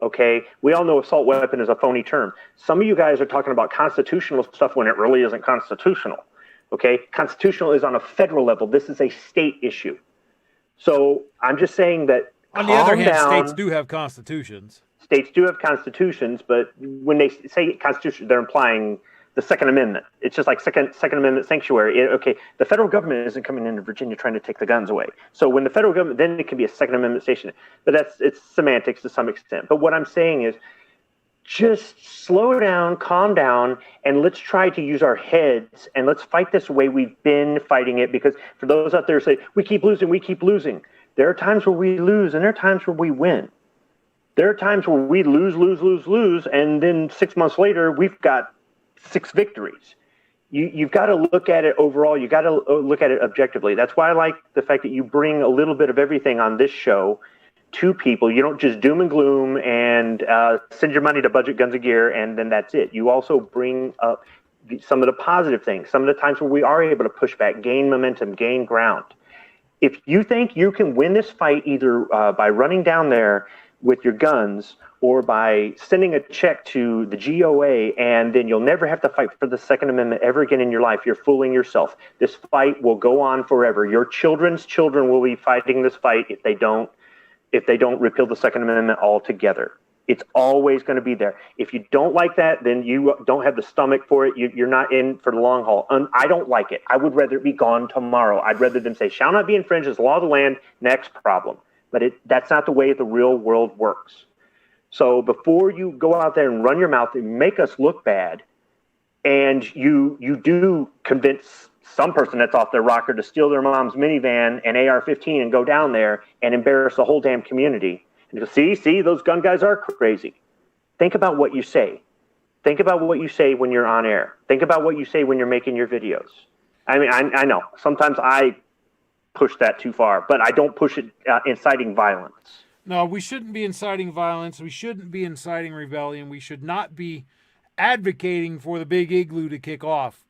Okay, we all know assault weapon is a phony term. Some of you guys are talking about constitutional stuff when it really isn't constitutional. Okay, constitutional is on a federal level. This is a state issue. So I'm just saying that. On the other hand, states do have constitutions. States do have constitutions, but when they say constitution, they're implying the Second Amendment. It's just like Second Amendment sanctuary. Okay, the federal government isn't coming into Virginia trying to take the guns away. So when the federal government, then it can be a Second Amendment station. But it's semantics to some extent. But what I'm saying is, just slow down, calm down, and let's try to use our heads and let's fight this way we've been fighting it. Because for those out there who say, we keep losing. There are times where we lose and there are times where we win. There are times where we lose, and then 6 months later, we've got 6 victories. You've got to look at it overall. You've got to look at it objectively. That's why I like the fact that you bring a little bit of everything on this show to people. You don't just doom and gloom and send your money to Budget Guns and Gear, and then that's it. You also bring up some of the positive things, some of the times where we are able to push back, gain momentum, gain ground. If you think you can win this fight either by running down there with your guns or by sending a check to the GOA, and then you'll never have to fight for the Second Amendment ever again in your life, you're fooling yourself. This fight will go on forever. Your children's children will be fighting this fight if they don't repeal the Second Amendment altogether. It's always going to be there. If you don't like that, then you don't have the stomach for it. You're not in for the long haul. I don't like it. I would rather it be gone tomorrow. I'd rather them say, shall not be infringed as law of the land, next problem. But that's not the way the real world works. So before you go out there and run your mouth and make us look bad, and you do convince some person that's off their rocker to steal their mom's minivan and AR-15 and go down there and embarrass the whole damn community. And you go, see, those gun guys are crazy. Think about what you say. Think about what you say when you're on air. Think about what you say when you're making your videos. I mean, I know sometimes I push that too far, but I don't push it inciting violence. No, we shouldn't be inciting violence. We shouldn't be inciting rebellion. We should not be advocating for the big igloo to kick off.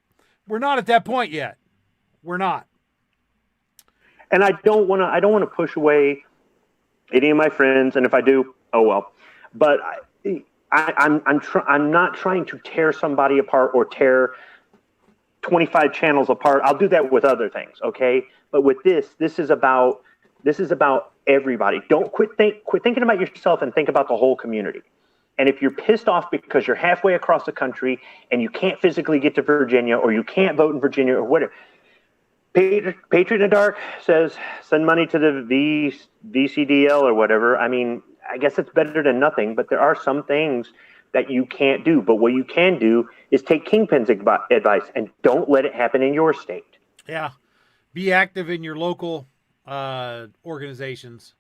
We're not at that point yet. We're not. And I don't want to push away any of my friends, and if I do, oh well. But I'm not trying to tear somebody apart or tear 25 channels apart. I'll do that with other things, okay? But with this is about everybody. Don't quit thinking about yourself and think about the whole community. And if you're pissed off because you're halfway across the country and you can't physically get to Virginia or you can't vote in Virginia or whatever, Patriot in the Dark says send money to the VCDL or whatever. I mean, I guess it's better than nothing, but there are some things that you can't do. But what you can do is take Kingpin's advice and don't let it happen in your state. Yeah. Be active in your local organizations.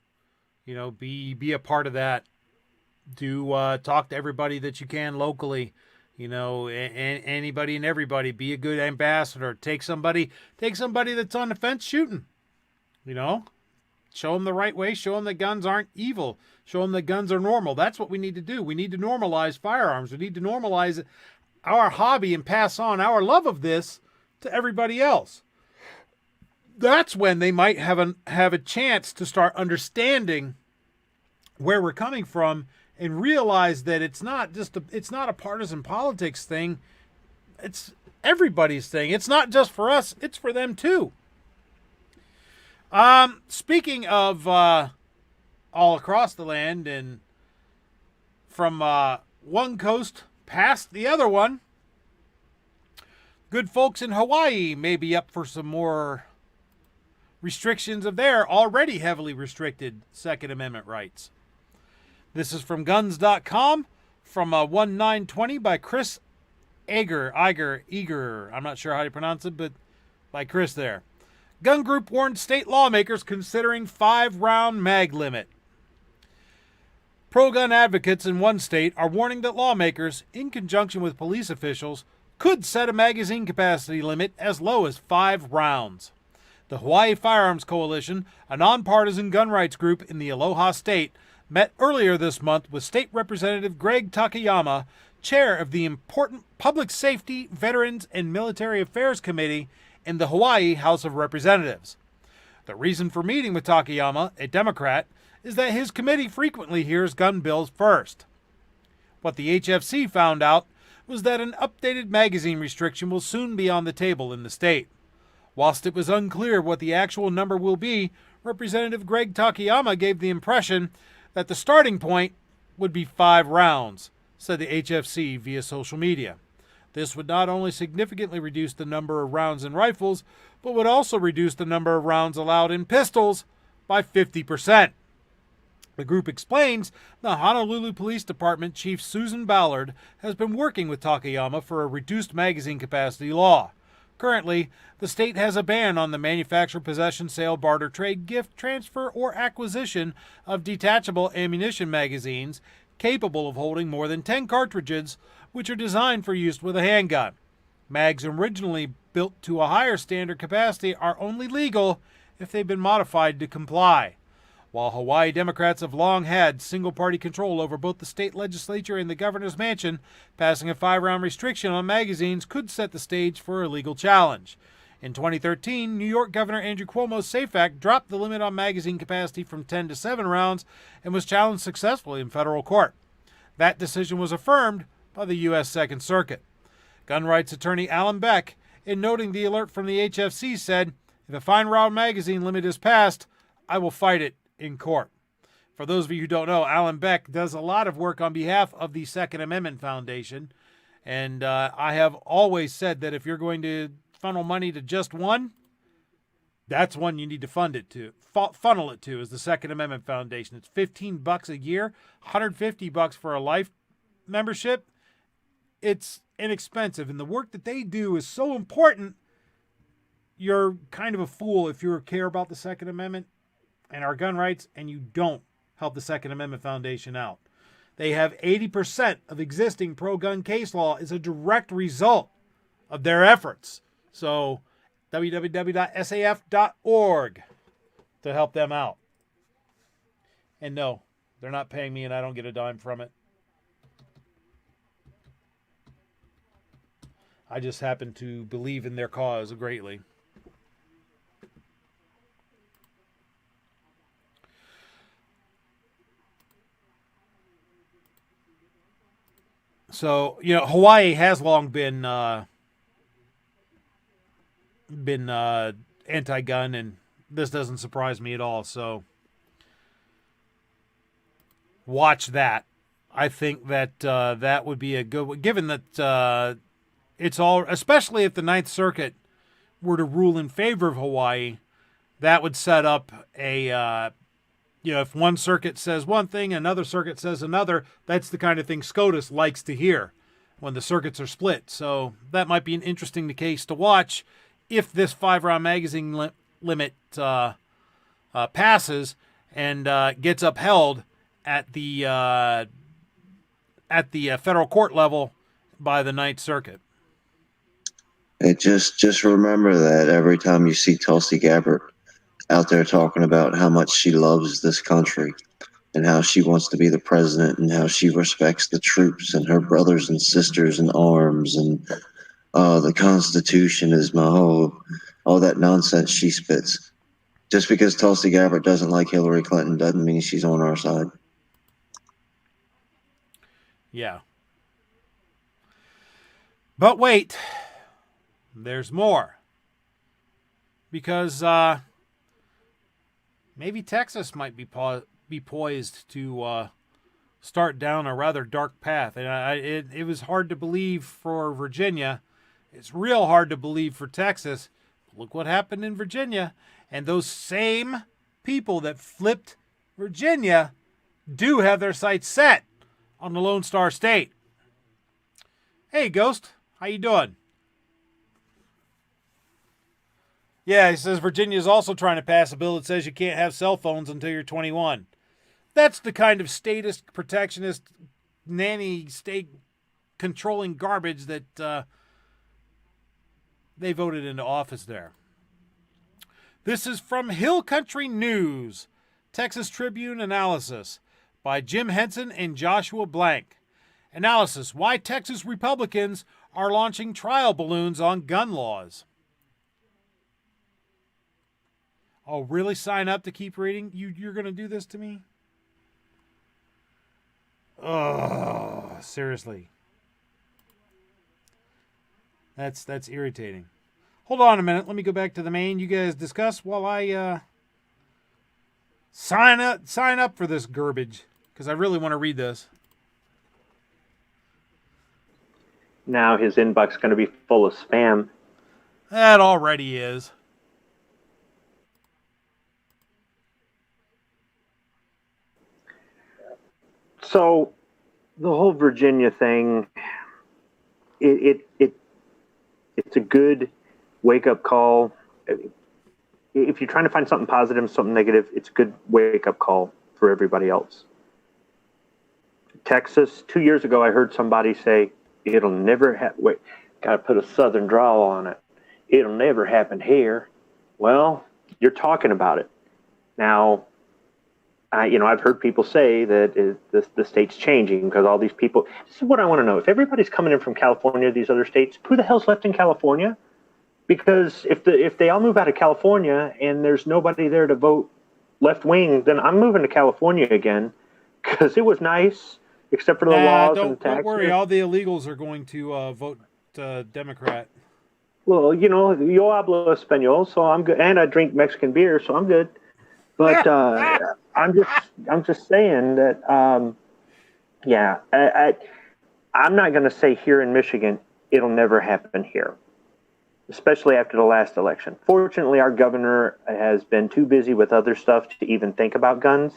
You know, be a part of that. Do talk to everybody that you can locally. You know, anybody and everybody. Be a good ambassador. Take somebody that's on the fence shooting. You know, show them the right way. Show them that guns aren't evil. Show them that guns are normal. That's what we need to do. We need to normalize firearms. We need to normalize our hobby and pass on our love of this to everybody else. That's when they might have a chance to start understanding where we're coming from and realize that it's not a partisan politics thing. It's everybody's thing. It's not just for us. It's for them too. Speaking of all across the land and from one coast past the other one, good folks in Hawaii may be up for some more restrictions of their already heavily restricted Second Amendment rights. This is from guns.com from 1920 by Chris Eger. I'm not sure how you pronounce it, but by Chris there. Gun group warned state lawmakers considering 5-round mag limit. Pro-gun advocates in one state are warning that lawmakers, in conjunction with police officials, could set a magazine capacity limit as low as 5 rounds. The Hawaii Firearms Coalition, a nonpartisan gun rights group in the Aloha State, met earlier this month with State Representative Greg Takayama, chair of the important Public Safety, Veterans, and Military Affairs Committee in the Hawaii House of Representatives. The reason for meeting with Takayama, a Democrat, is that his committee frequently hears gun bills first. What the HFC found out was that an updated magazine restriction will soon be on the table in the state. Whilst it was unclear what the actual number will be, Representative Greg Takayama gave the impression that the starting point would be 5 rounds, said the HFC via social media. This would not only significantly reduce the number of rounds in rifles, but would also reduce the number of rounds allowed in pistols by 50%. The group explains the Honolulu Police Department Chief Susan Ballard has been working with Takayama for a reduced magazine capacity law. Currently, the state has a ban on the manufacture, possession, sale, barter, trade, gift, transfer, or acquisition of detachable ammunition magazines capable of holding more than 10 cartridges, which are designed for use with a handgun. Mags originally built to a higher standard capacity are only legal if they've been modified to comply. While Hawaii Democrats have long had single-party control over both the state legislature and the governor's mansion, passing a 5-round restriction on magazines could set the stage for a legal challenge. In 2013, New York Governor Andrew Cuomo's SAFE Act dropped the limit on magazine capacity from 10 to 7 rounds and was challenged successfully in federal court. That decision was affirmed by the U.S. Second Circuit. Gun rights attorney Alan Beck, in noting the alert from the HFC, said, "If a 5-round magazine limit is passed, I will fight it in court." For those of you who don't know, Alan Beck does a lot of work on behalf of the Second Amendment Foundation, and I have always said that if you're going to funnel money to just one, that's one you need to funnel it to is the Second Amendment Foundation. It's $15 a year, $150 for a life membership. It's inexpensive, and the work that they do is so important. You're kind of a fool if you care about the Second Amendment and our gun rights, and you don't help the Second Amendment Foundation out. They have 80% of existing pro-gun case law is a direct result of their efforts. So www.saf.org to help them out. And no, they're not paying me and I don't get a dime from it. I just happen to believe in their cause greatly. So, Hawaii has long been anti-gun, and this doesn't surprise me at all. So, watch that. I think that that would be a good one, given that it's all, especially if the Ninth Circuit were to rule in favor of Hawaii, that would set up a if one circuit says one thing, another circuit says another, that's the kind of thing SCOTUS likes to hear when the circuits are split. So that might be an interesting case to watch if this 5-round magazine limit passes and gets upheld at the federal court level by the Ninth Circuit. Hey, just remember that every time you see Tulsi Gabbard out there talking about how much she loves this country and how she wants to be the president and how she respects the troops and her brothers and sisters in arms and the Constitution is my whole, all that nonsense she spits. Just because Tulsi Gabbard doesn't like Hillary Clinton doesn't mean she's on our side. Yeah. But wait, there's more. Because maybe Texas might be poised to start down a rather dark path. And it was hard to believe for Virginia. It's real hard to believe for Texas. Look what happened in Virginia. And those same people that flipped Virginia do have their sights set on the Lone Star State. Hey, Ghost. How you doing? Yeah, he says Virginia is also trying to pass a bill that says you can't have cell phones until you're 21. That's the kind of statist, protectionist, nanny state controlling garbage that they voted into office there. This is from Hill Country News, Texas Tribune analysis by Jim Henson and Joshua Blank. Analysis: why Texas Republicans are launching trial balloons on gun laws. Oh, really? Sign up to keep reading? You're going to do this to me? Oh, seriously. That's irritating. Hold on a minute. Let me go back to the main. You guys discuss while I sign up for this garbage, because I really want to read this. Now his inbox is going to be full of spam. That already is. So the whole Virginia thing, it's a good wake-up call. If you're trying to find something positive, something negative, it's a good wake-up call for everybody else. Texas, 2 years ago, I heard somebody say, it'll never happen. Wait, got to put a southern drawl on it. It'll never happen here. Well, you're talking about it. Now, I've heard people say that the state's changing because all these people. This is what I want to know. If everybody's coming in from California, these other states, who the hell's left in California? Because if they all move out of California and there's nobody there to vote left wing, then I'm moving to California again because it was nice, except for the laws and taxes. Don't worry, all the illegals are going to vote Democrat. Well, yo hablo español, so I'm good, and I drink Mexican beer, so I'm good. But I'm just saying that, I'm not going to say here in Michigan it'll never happen here, especially after the last election. Fortunately, our governor has been too busy with other stuff to even think about guns.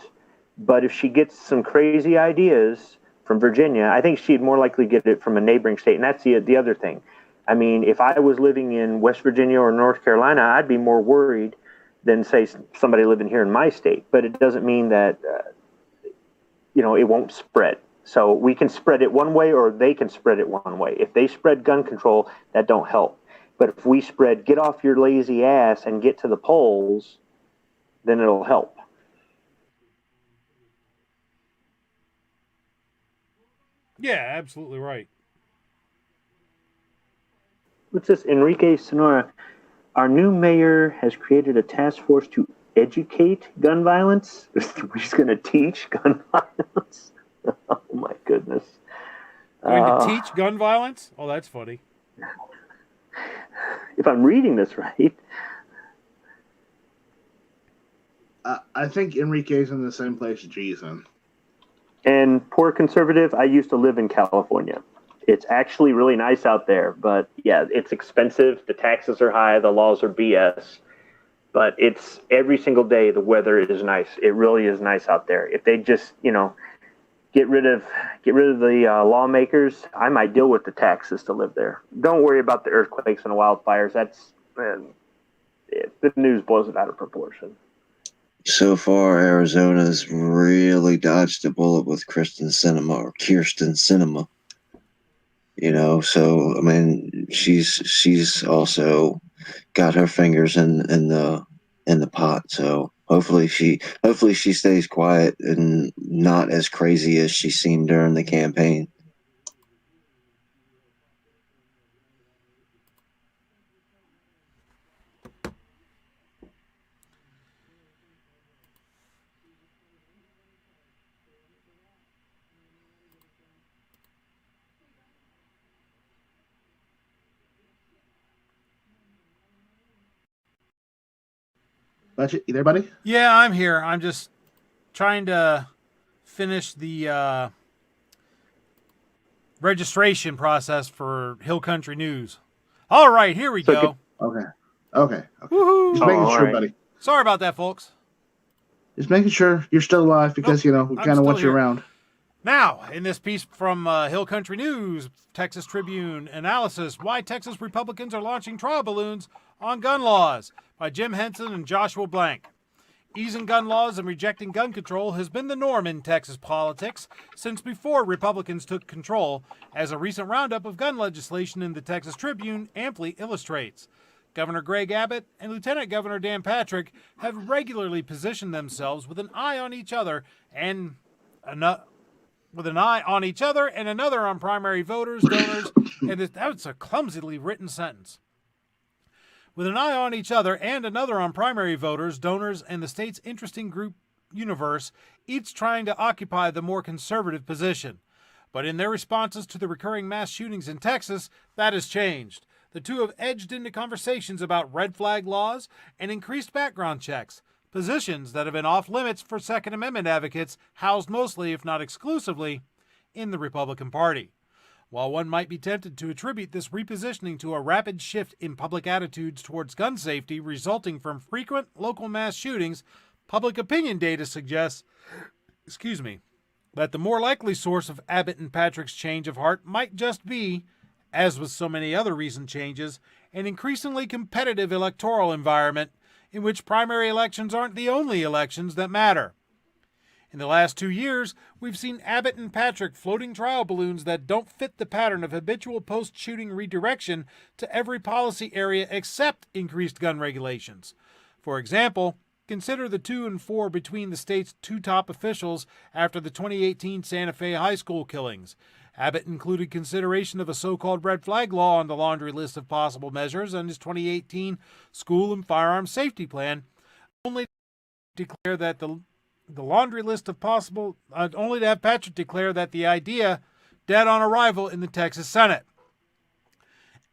But if she gets some crazy ideas from Virginia, I think she'd more likely get it from a neighboring state, and that's the other thing. I mean, if I was living in West Virginia or North Carolina, I'd be more worried than, say, somebody living here in my state. But it doesn't mean that, it won't spread. So we can spread it one way or they can spread it one way. If they spread gun control, that don't help. But if we spread get off your lazy ass and get to the polls, then it'll help. Yeah, absolutely right. What's this? Enrique Sonora. Our new mayor has created a task force to educate gun violence. He's going to teach gun violence. Oh, my goodness. Going to teach gun violence? Oh, that's funny. If I'm reading this right. I think Enrique's in the same place G's in. And poor conservative, I used to live in California. It's actually really nice out there, but yeah, it's expensive. The taxes are high. The laws are BS. But it's every single day the weather is nice. It really is nice out there. If they just, get rid of the lawmakers, I might deal with the taxes to live there. Don't worry about the earthquakes and wildfires. The news blows it out of proportion. So far, Arizona's really dodged a bullet with Kirsten Sinema. So I mean, she's also got her fingers in the pot. So hopefully she stays quiet and not as crazy as she seemed during the campaign. Budget, you there, buddy? Yeah, I'm here. I'm just trying to finish the registration process for Hill Country News. All right, here we go. Okay. Woohoo! Just making sure, right. buddy. Sorry about that, folks. Just making sure you're still alive because, we I'm kind of still want you here. around. Now, in this piece from Hill Country News, Texas Tribune analysis, why Texas Republicans are launching trial balloons on gun laws by Jim Henson and Joshua Blank. Easing gun laws and rejecting gun control has been the norm in Texas politics since before Republicans took control, as a recent roundup of gun legislation in the Texas Tribune amply illustrates. Governor Greg Abbott and Lieutenant Governor Dan Patrick have regularly positioned themselves with an eye on each other and another on primary voters, donors, and that's a clumsily written sentence. With an eye on each other and another on primary voters, donors, and the state's interesting group universe, each trying to occupy the more conservative position. But in their responses to the recurring mass shootings in Texas, that has changed. The two have edged into conversations about red flag laws and increased background checks, positions that have been off limits for Second Amendment advocates housed mostly, if not exclusively, in the Republican Party. While one might be tempted to attribute this repositioning to a rapid shift in public attitudes towards gun safety resulting from frequent local mass shootings, public opinion data suggests, that the more likely source of Abbott and Patrick's change of heart might just be, as with so many other recent changes, an increasingly competitive electoral environment in which primary elections aren't the only elections that matter. In the last 2 years, we've seen Abbott and Patrick floating trial balloons that don't fit the pattern of habitual post-shooting redirection to every policy area except increased gun regulations. For example, consider the 2 and 4 between the state's 2 top officials after the 2018 Santa Fe high school killings. Abbott included consideration of a so-called red flag law on the laundry list of possible measures in his 2018 school and firearm safety plan, only to declare that the laundry list of possible, only to have Patrick declare that the idea dead on arrival in the Texas Senate.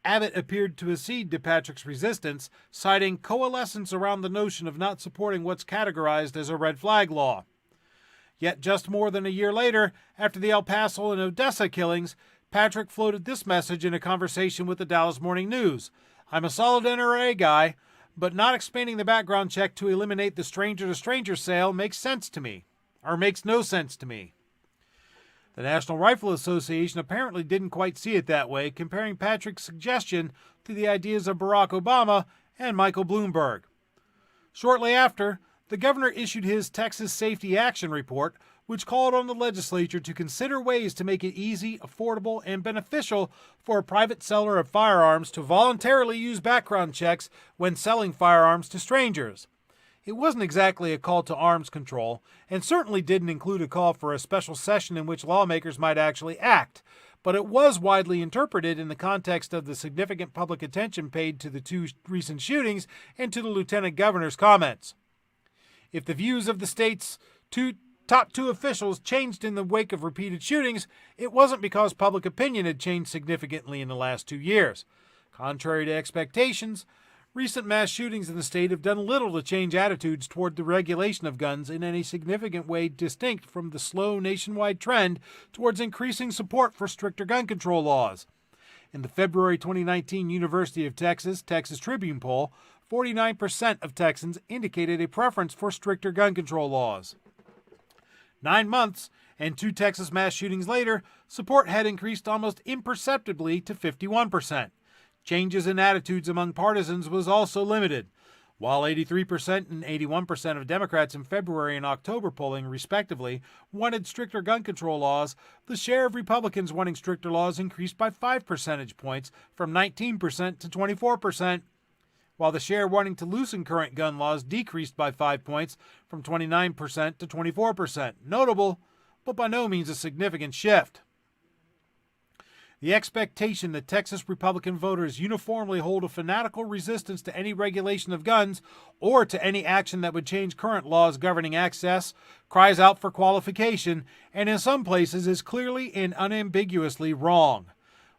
Abbott appeared to accede to Patrick's resistance, citing coalescence around the notion of not supporting what's categorized as a red flag law. Yet just more than a year later, after the El Paso and Odessa killings, Patrick floated this message in a conversation with the Dallas Morning News. "I'm a solid NRA guy, but not expanding the background check to eliminate the stranger-to-stranger sale makes no sense to me. The National Rifle Association apparently didn't quite see it that way, comparing Patrick's suggestion to the ideas of Barack Obama and Michael Bloomberg. Shortly after, the governor issued his Texas Safety Action Report, which called on the legislature to consider ways to make it easy, affordable, and beneficial for a private seller of firearms to voluntarily use background checks when selling firearms to strangers. It wasn't exactly a call to arms control, and certainly didn't include a call for a special session in which lawmakers might actually act, but it was widely interpreted in the context of the significant public attention paid to the 2 recent shootings and to the lieutenant governor's comments. If the views of the state's top 2 officials changed in the wake of repeated shootings, it wasn't because public opinion had changed significantly in the last 2 years. Contrary to expectations, recent mass shootings in the state have done little to change attitudes toward the regulation of guns in any significant way distinct from the slow nationwide trend towards increasing support for stricter gun control laws. In the February 2019 University of Texas Tribune poll, 49% of Texans indicated a preference for stricter gun control laws. 9 months and 2 Texas mass shootings later, support had increased almost imperceptibly to 51%. Changes in attitudes among partisans was also limited. While 83% and 81% of Democrats in February and October polling, respectively, wanted stricter gun control laws, the share of Republicans wanting stricter laws increased by 5 percentage points, from 19% to 24%, while the share wanting to loosen current gun laws decreased by 5 points, from 29% to 24%. Notable, but by no means a significant shift. The expectation that Texas Republican voters uniformly hold a fanatical resistance to any regulation of guns or to any action that would change current laws governing access cries out for qualification, and in some places is clearly and unambiguously wrong.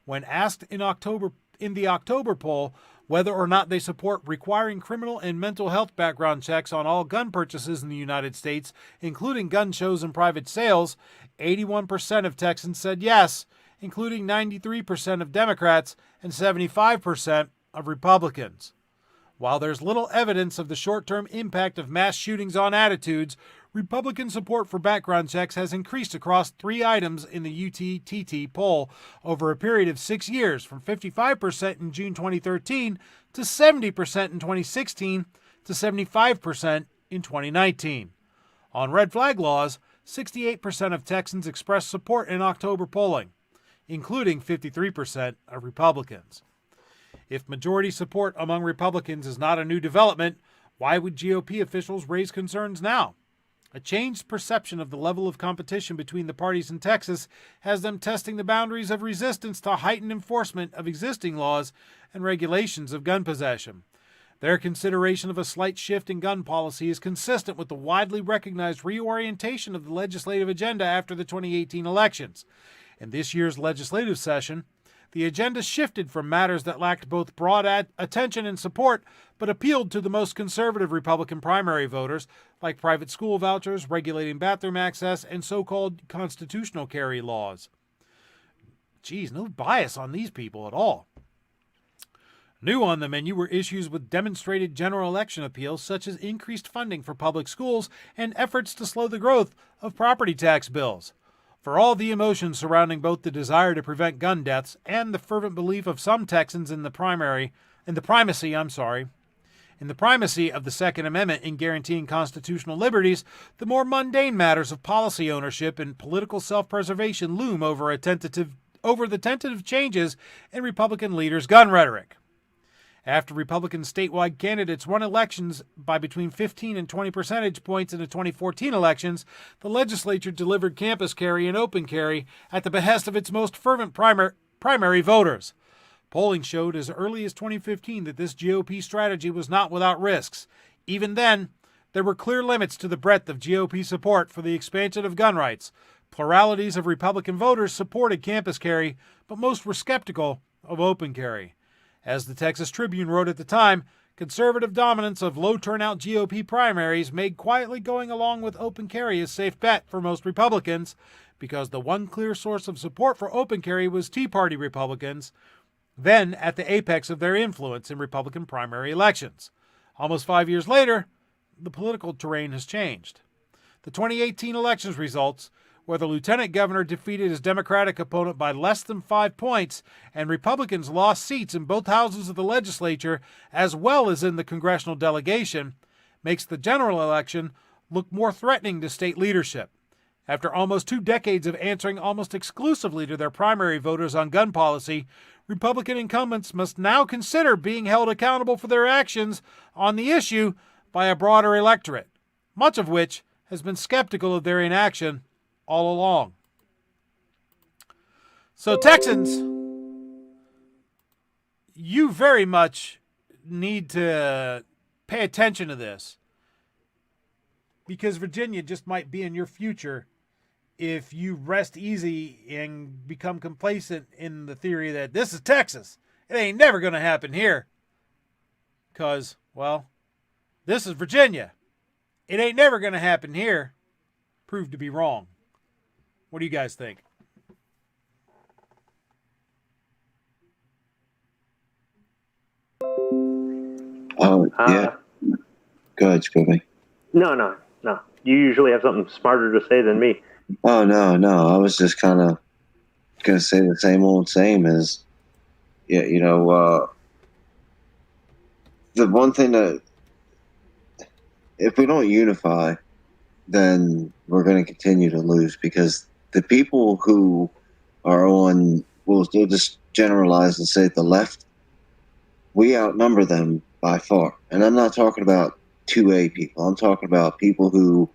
When asked in the October poll whether or not they support requiring criminal and mental health background checks on all gun purchases in the United States, including gun shows and private sales, 81% of Texans said yes, including 93% of Democrats and 75% of Republicans. While there's little evidence of the short-term impact of mass shootings on attitudes, Republican support for background checks has increased across 3 items in the UTTT poll over a period of 6 years, from 55% in June 2013 to 70% in 2016 to 75% in 2019. On red flag laws, 68% of Texans expressed support in October polling, including 53% of Republicans. If majority support among Republicans is not a new development, why would GOP officials raise concerns now? A changed perception of the level of competition between the parties in Texas has them testing the boundaries of resistance to heightened enforcement of existing laws and regulations of gun possession. Their consideration of a slight shift in gun policy is consistent with the widely recognized reorientation of the legislative agenda after the 2018 elections. In this year's legislative session, the agenda shifted from matters that lacked both broad attention and support, but appealed to the most conservative Republican primary voters, like private school vouchers, regulating bathroom access, and so-called constitutional carry laws. Geez, no bias on these people at all. New on the menu were issues with demonstrated general election appeals, such as increased funding for public schools and efforts to slow the growth of property tax bills. For all the emotions surrounding both the desire to prevent gun deaths and the fervent belief of some Texans in the primacy of the Second Amendment in guaranteeing constitutional liberties, the more mundane matters of policy ownership and political self-preservation loom over the tentative changes in Republican leaders' gun rhetoric. After Republican statewide candidates won elections by between 15 and 20 percentage points in the 2014 elections, the legislature delivered campus carry and open carry at the behest of its most fervent primary voters. Polling showed as early as 2015 that this GOP strategy was not without risks. Even then, there were clear limits to the breadth of GOP support for the expansion of gun rights. Pluralities of Republican voters supported campus carry, but most were skeptical of open carry. As the Texas Tribune wrote at the time, conservative dominance of low-turnout GOP primaries made quietly going along with open carry a safe bet for most Republicans, because the one clear source of support for open carry was Tea Party Republicans, then at the apex of their influence in Republican primary elections. Almost 5 years later, the political terrain has changed. The 2018 elections results, where the lieutenant governor defeated his Democratic opponent by less than 5 points, and Republicans lost seats in both houses of the legislature as well as in the congressional delegation, makes the general election look more threatening to state leadership. After almost 2 decades of answering almost exclusively to their primary voters on gun policy, Republican incumbents must now consider being held accountable for their actions on the issue by a broader electorate, much of which has been skeptical of their inaction all along. So Texans, you very much need to pay attention to this, because Virginia just might be in your future if you rest easy and become complacent in the theory that this is Texas. It ain't never going to happen here. Because, well, this is Virginia. It ain't never going to happen here. Proved to be wrong. What do you guys think? Oh, yeah. Go ahead, Scooby. No. You usually have something smarter to say than me. Oh, no. I was just kind of going to say the same as, yeah, the one thing that, if we don't unify, then we're going to continue to lose, because the people who are on, we'll just generalize and say the left, we outnumber them by far. And I'm not talking about 2A people. I'm talking about people who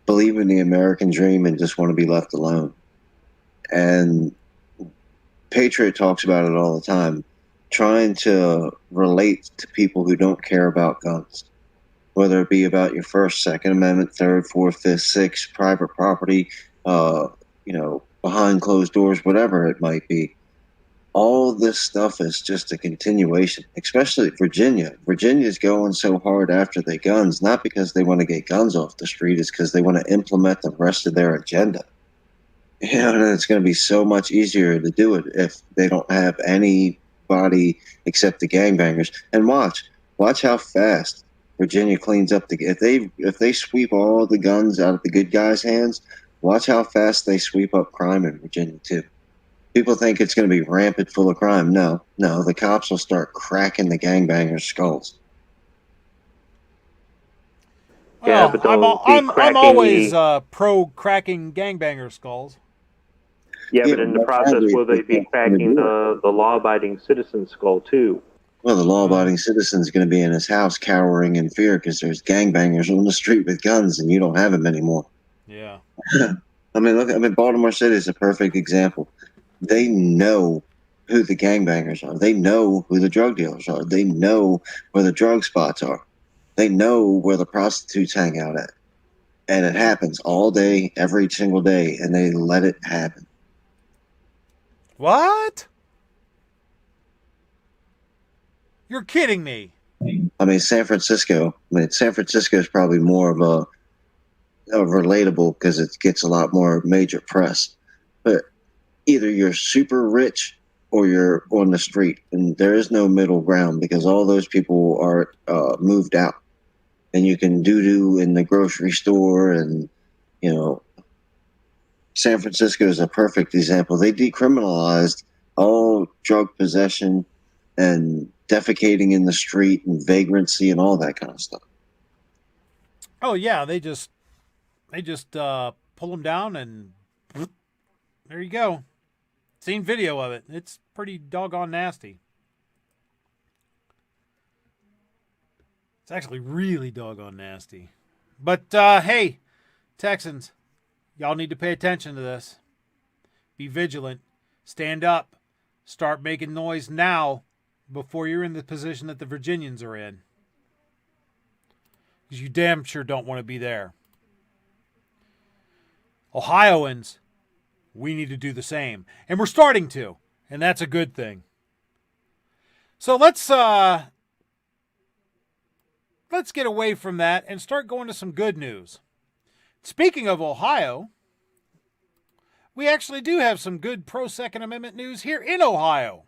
believe in the American dream and just want to be left alone. And Patriot talks about it all the time, trying to relate to people who don't care about guns, whether it be about your First, Second Amendment, Third, Fourth, Fifth, Sixth, private property, behind closed doors, whatever it might be. All this stuff is just a continuation, especially Virginia. Virginia's going so hard after the guns, not because they want to get guns off the street, it's because they want to implement the rest of their agenda. And it's going to be so much easier to do it if they don't have anybody except the gangbangers. And watch how fast Virginia cleans up if they sweep all the guns out of the good guys' hands. Watch how fast they sweep up crime in Virginia too. People think it's going to be rampant full of crime. No, the cops will start cracking the gangbangers' skulls. Yeah, but I'm always pro cracking gangbanger skulls. Yeah, but in the process, will they be cracking the law-abiding citizen's skull too? Well, the law-abiding citizen is going to be in his house cowering in fear because there's gangbangers on the street with guns, and you don't have them anymore. Yeah. Baltimore City is a perfect example. They know who the gangbangers are. They know who the drug dealers are. They know where the drug spots are. They know where the prostitutes hang out at. And it happens all day, every single day, and they let it happen. What? You're kidding me. I mean, San Francisco is probably more of a relatable because it gets a lot more major press. But either you're super rich or you're on the street, and there is no middle ground because all those people are moved out. And you can doo-doo in the grocery store, and, you know, San Francisco is a perfect example. They decriminalized all drug possession and defecating in the street and vagrancy and all that kind of stuff. Oh yeah, they just pull them down and whoop, there you go. Seen video of it. It's pretty doggone nasty. It's actually really doggone nasty. But hey, Texans, y'all need to pay attention to this. Be vigilant. Stand up. Start making noise now before you're in the position that the Virginians are in. Because you damn sure don't want to be there. Ohioans, we need to do the same. And we're starting to. And that's a good thing. So let's get away from that and start going to some good news. Speaking of Ohio, we actually do have some good pro-Second Amendment news here in Ohio.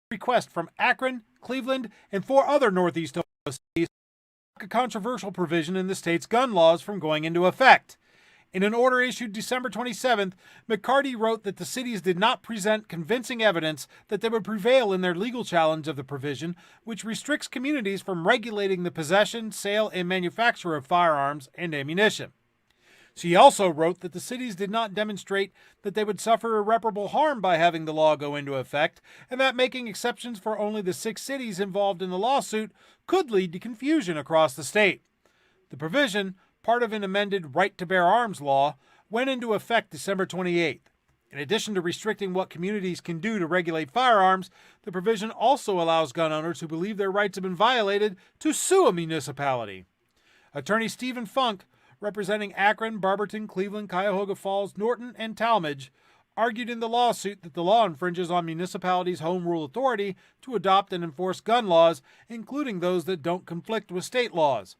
Request from Akron, Cleveland, and 4 other Northeast Ohio cities a controversial provision in the state's gun laws from going into effect. In an order issued December 27th, McCarty wrote that the cities did not present convincing evidence that they would prevail in their legal challenge of the provision, which restricts communities from regulating the possession, sale, and manufacture of firearms and ammunition. She also wrote that the cities did not demonstrate that they would suffer irreparable harm by having the law go into effect, and that making exceptions for only the 6 cities involved in the lawsuit could lead to confusion across the state. The provision, part of an amended right to bear arms law, went into effect December 28th. In addition to restricting what communities can do to regulate firearms, the provision also allows gun owners who believe their rights have been violated to sue a municipality. Attorney Stephen Funk, representing Akron, Barberton, Cleveland, Cuyahoga Falls, Norton, and Talmadge, argued in the lawsuit that the law infringes on municipalities' home rule authority to adopt and enforce gun laws, including those that don't conflict with state laws.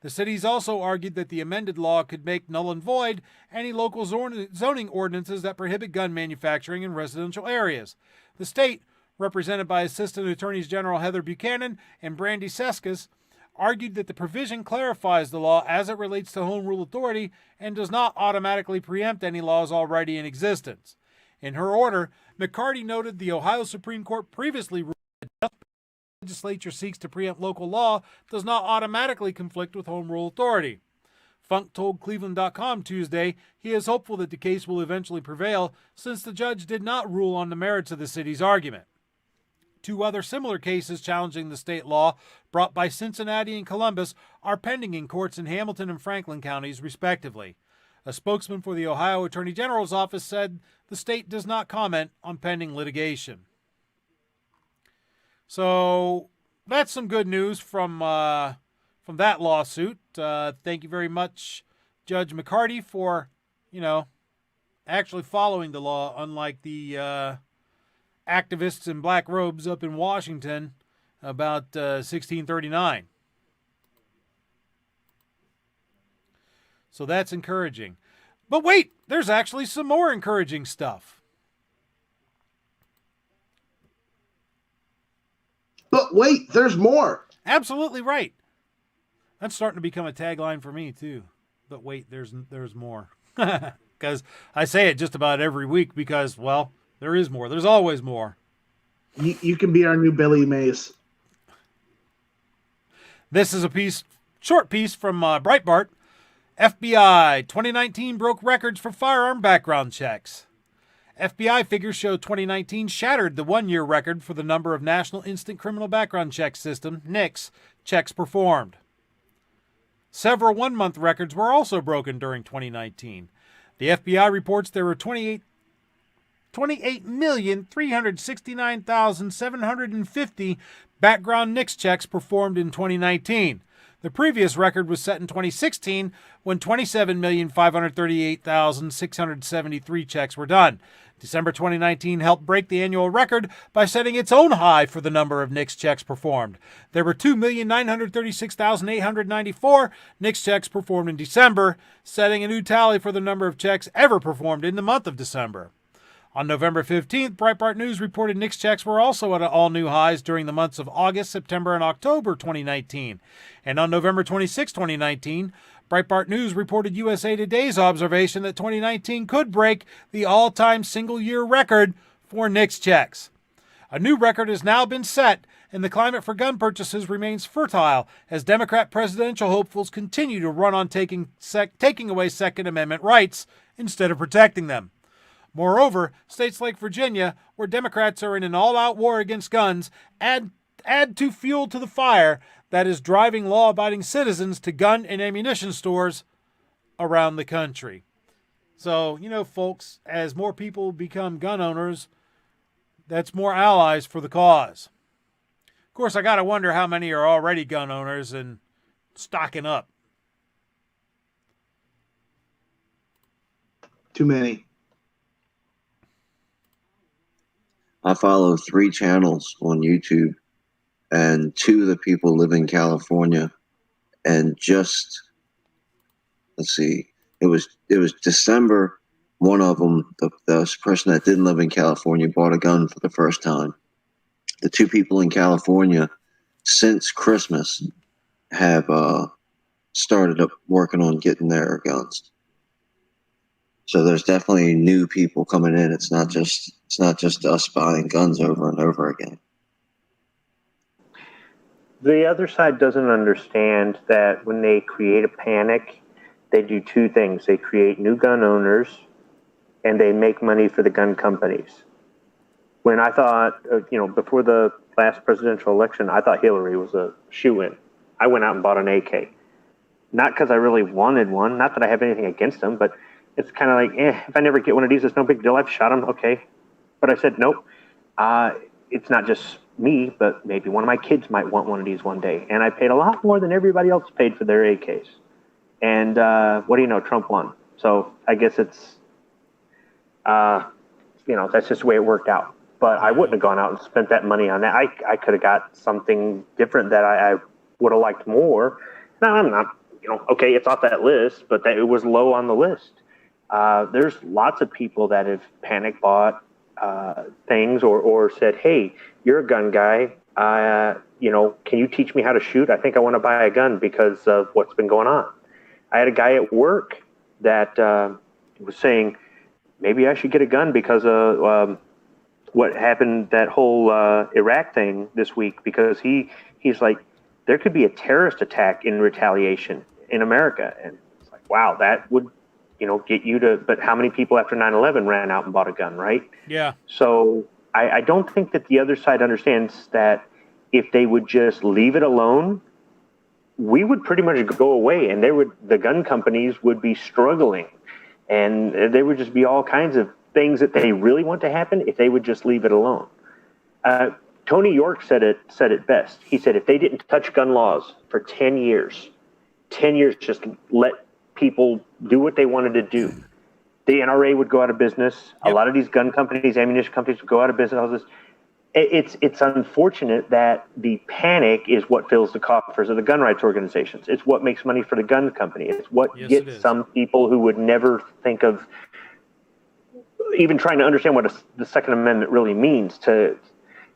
The cities also argued that the amended law could make null and void any local zoning ordinances that prohibit gun manufacturing in residential areas. The state, represented by Assistant Attorneys General Heather Buchanan and Brandy Seskus, argued that the provision clarifies the law as it relates to home rule authority and does not automatically preempt any laws already in existence. In her order, McCarty noted the Ohio Supreme Court previously ruled that just because the legislature seeks to preempt local law does not automatically conflict with home rule authority. Funk told Cleveland.com Tuesday he is hopeful that the case will eventually prevail since the judge did not rule on the merits of the city's argument. 2 other similar cases challenging the state law, brought by Cincinnati and Columbus, are pending in courts in Hamilton and Franklin counties, respectively. A spokesman for the Ohio Attorney General's office said the state does not comment on pending litigation. So that's some good news from that lawsuit. Thank you very much, Judge McCarty, for, actually following the law, unlike the activists in black robes up in Washington about 1639. So that's encouraging. But wait, there's actually some more encouraging stuff. But wait, there's more. Absolutely right. That's starting to become a tagline for me too. But wait, there's more. Because I say it just about every week because, well, there is more. There's always more. You can be our new Billy Mays. This is a short piece from Breitbart. FBI 2019 broke records for firearm background checks. FBI figures show 2019 shattered the one-year record for the number of National Instant Criminal Background Check System, NICS, checks performed. Several one-month records were also broken during 2019. The FBI reports there were 28,369,750 background NICS checks performed in 2019. The previous record was set in 2016 when 27,538,673 checks were done. December 2019 helped break the annual record by setting its own high for the number of NICS checks performed. There were 2,936,894 NICS checks performed in December, setting a new tally for the number of checks ever performed in the month of December. On November 15th, Breitbart News reported NICS checks were also at all-new highs during the months of August, September, and October 2019. And on November 26, 2019, Breitbart News reported USA Today's observation that 2019 could break the all-time single-year record for NICS checks. A new record has now been set, and the climate for gun purchases remains fertile as Democrat presidential hopefuls continue to run on taking away Second Amendment rights instead of protecting them. Moreover, states like Virginia, where Democrats are in an all-out war against guns, add to fuel to the fire that is driving law-abiding citizens to gun and ammunition stores around the country. So, folks, as more people become gun owners, that's more allies for the cause. Of course, I got to wonder how many are already gun owners and stocking up. Too many. I follow 3 channels on YouTube, and 2 of the people live in California. And just, let's see, it was December. One of them, the person that didn't live in California, bought a gun for the first time. The 2 people in California, since Christmas, have started up working on getting their guns. So there's definitely new people coming in. It's not just us buying guns over and over again. The other side doesn't understand that when they create a panic, they do 2 things. They create new gun owners, and they make money for the gun companies. When I thought, before the last presidential election, I thought Hillary was a shoo-in. I went out and bought an AK. Not because I really wanted one, not that I have anything against them, but it's kind of like, if I never get one of these, it's no big deal. I've shot them, okay. But I said, nope. It's not just me, but maybe one of my kids might want one of these one day. And I paid a lot more than everybody else paid for their AKs. And what do you know? Trump won. So I guess it's, that's just the way it worked out. But I wouldn't have gone out and spent that money on that. I could have got something different that I would have liked more. Now, I'm not, okay, it's off that list, but it was low on the list. There's lots of people that have panic bought things or said, hey, you're a gun guy. Can you teach me how to shoot? I think I want to buy a gun because of what's been going on. I had a guy at work that was saying, maybe I should get a gun because of what happened, that whole Iraq thing this week, because he's like, there could be a terrorist attack in retaliation in America. And it's like, wow, that would get you to, but how many people after 9/11 ran out and bought a gun, right? Yeah. So I don't think that the other side understands that if they would just leave it alone, we would pretty much go away, and the gun companies would be struggling, and there would just be all kinds of things that they really want to happen if they would just leave it alone. Tony York said it best. He said if they didn't touch gun laws for 10 years, just let people do what they wanted to do, the NRA would go out of business. Yep. A lot of these gun companies, ammunition companies would go out of business. All this. It's unfortunate that the panic is what fills the coffers of the gun rights organizations. It's what makes money for the gun company. It's what gets some people who would never think of even trying to understand what the Second Amendment really means.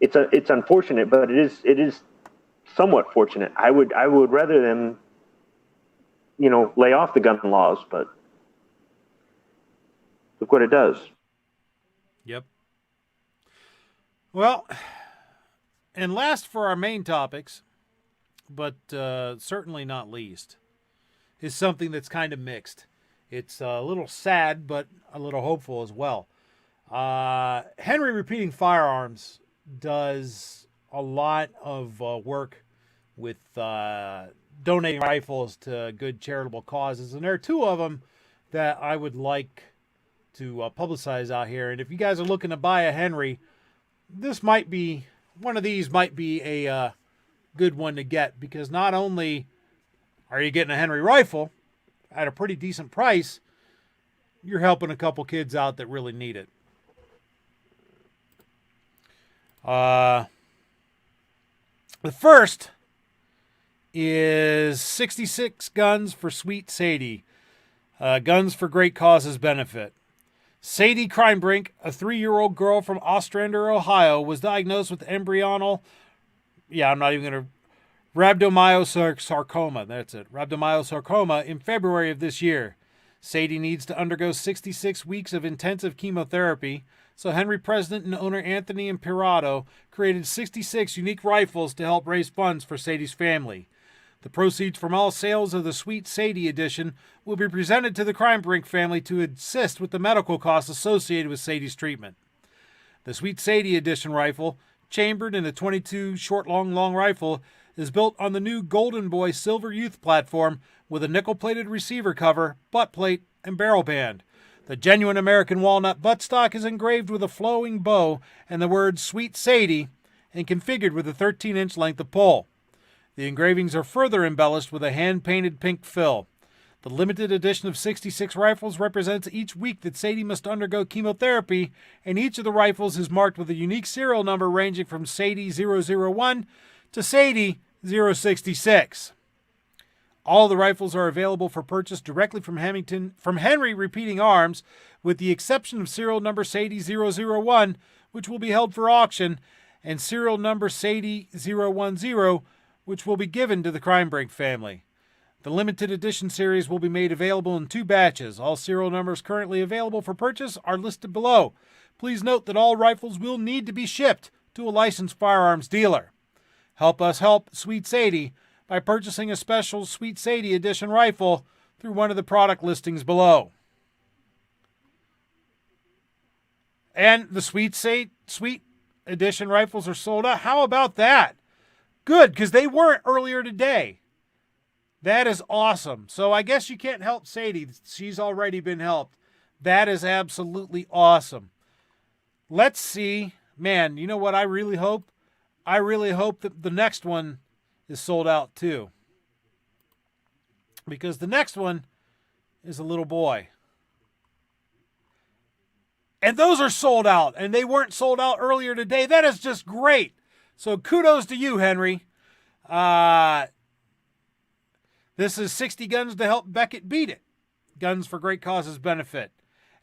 It's unfortunate, but it is somewhat fortunate. I would rather them lay off the gun laws, but look what it does. Yep. Well, and last for our main topics, but certainly not least, is something that's kind of mixed. It's a little sad, but a little hopeful as well. Henry Repeating Firearms does a lot of work with donating rifles to good charitable causes, and there are 2 of them that I would like to publicize out here. And if you guys are looking to buy a Henry, this might be one of these. Might be a good one to get, because not only are you getting a Henry rifle at a pretty decent price, you're helping a couple kids out that really need it. The first is 66 guns for Sweet Sadie. Guns for great causes benefit. Sadie Kreinbrink, a 3-year-old girl from Ostrander, Ohio, was diagnosed with embryonal, rhabdomyosarcoma. That's it. Rhabdomyosarcoma in February of this year. Sadie needs to undergo 66 weeks of intensive chemotherapy, so Henry president and owner Anthony Imperato created 66 unique rifles to help raise funds for Sadie's family. The proceeds from all sales of the Sweet Sadie edition will be presented to the Kreinbrink family to assist with the medical costs associated with Sadie's treatment. The Sweet Sadie edition rifle, chambered in a .22 short long rifle, is built on the new Golden Boy Silver Youth platform with a nickel-plated receiver cover, butt plate, and barrel band. The genuine American walnut buttstock is engraved with a flowing bow and the words Sweet Sadie, and configured with a 13-inch length of pole. The engravings are further embellished with a hand-painted pink fill. The limited edition of 66 rifles represents each week that Sadie must undergo chemotherapy, and each of the rifles is marked with a unique serial number ranging from Sadie 001 to Sadie 066. All the rifles are available for purchase directly from Henry Repeating Arms, with the exception of serial number Sadie 001, which will be held for auction, and serial number Sadie 010, which will be given to the Kreinbrink family. The limited edition series will be made available in 2 batches. All serial numbers currently available for purchase are listed below. Please note that all rifles will need to be shipped to a licensed firearms dealer. Help us help Sweet Sadie by purchasing a special Sweet Sadie edition rifle through one of the product listings below. And the Sweet edition rifles are sold out. How about that? Good, because they weren't earlier today. That is awesome. So I guess you can't help Sadie. She's already been helped. That is absolutely awesome. Let's see. Man, you know what I really hope? I really hope that the next one is sold out too. Because the next one is a little boy. And those are sold out. And they weren't sold out earlier today. That is just great. So kudos to you, Henry. This is 60 guns to help Beckett beat it. Guns for great causes benefit.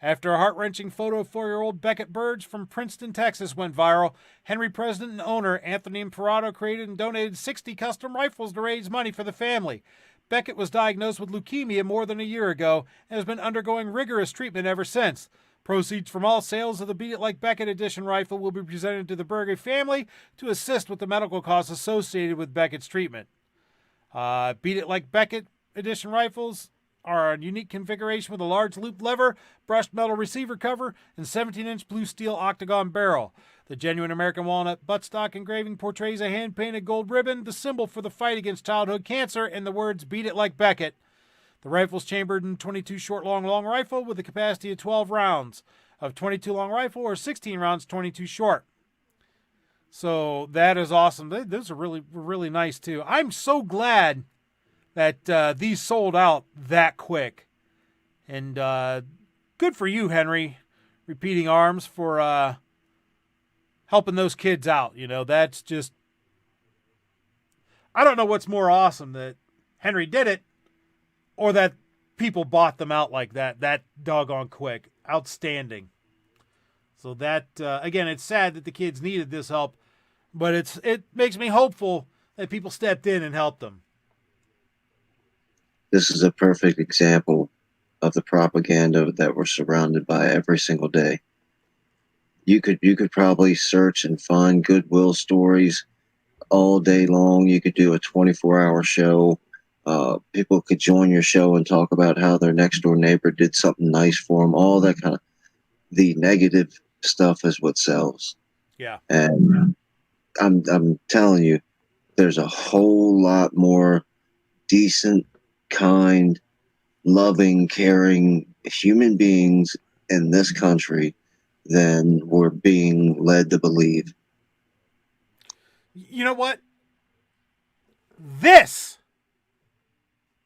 After a heart-wrenching photo of 4-year-old Beckett Burge from Princeton, Texas went viral, Henry president and owner Anthony Imperato created and donated 60 custom rifles to raise money for the family. Beckett was diagnosed with leukemia more than a year ago and has been undergoing rigorous treatment ever since. Proceeds from all sales of the Beat It Like Beckett edition rifle will be presented to the Berge family to assist with the medical costs associated with Beckett's treatment. Beat It Like Beckett edition rifles are a unique configuration with a large loop lever, brushed metal receiver cover, and 17-inch blue steel octagon barrel. The genuine American walnut buttstock engraving portrays a hand-painted gold ribbon, the symbol for the fight against childhood cancer, and the words Beat It Like Beckett. The rifle's chambered in .22 short long rifle with a capacity of 12 rounds of .22 long rifle, or 16 rounds .22 short. So that is awesome. Those are really nice too. I'm so glad that these sold out that quick. And good for you, Henry Repeating Arms, for helping those kids out. You know, that's just, I don't know what's more awesome, that Henry did it or that people bought them out like that doggone quick. Outstanding. So that, again, it's sad that the kids needed this help, but it makes me hopeful that people stepped in and helped them. This is a perfect example of the propaganda that we're surrounded by every single day. You could probably search and find goodwill stories all day long. You could do a 24-hour show. People could join your show and talk about how their next door neighbor did something nice for them. All that kind of, the negative stuff is what sells. Yeah. And I'm telling you, there's a whole lot more decent, kind, loving, caring human beings in this country than we're being led to believe. You know what? This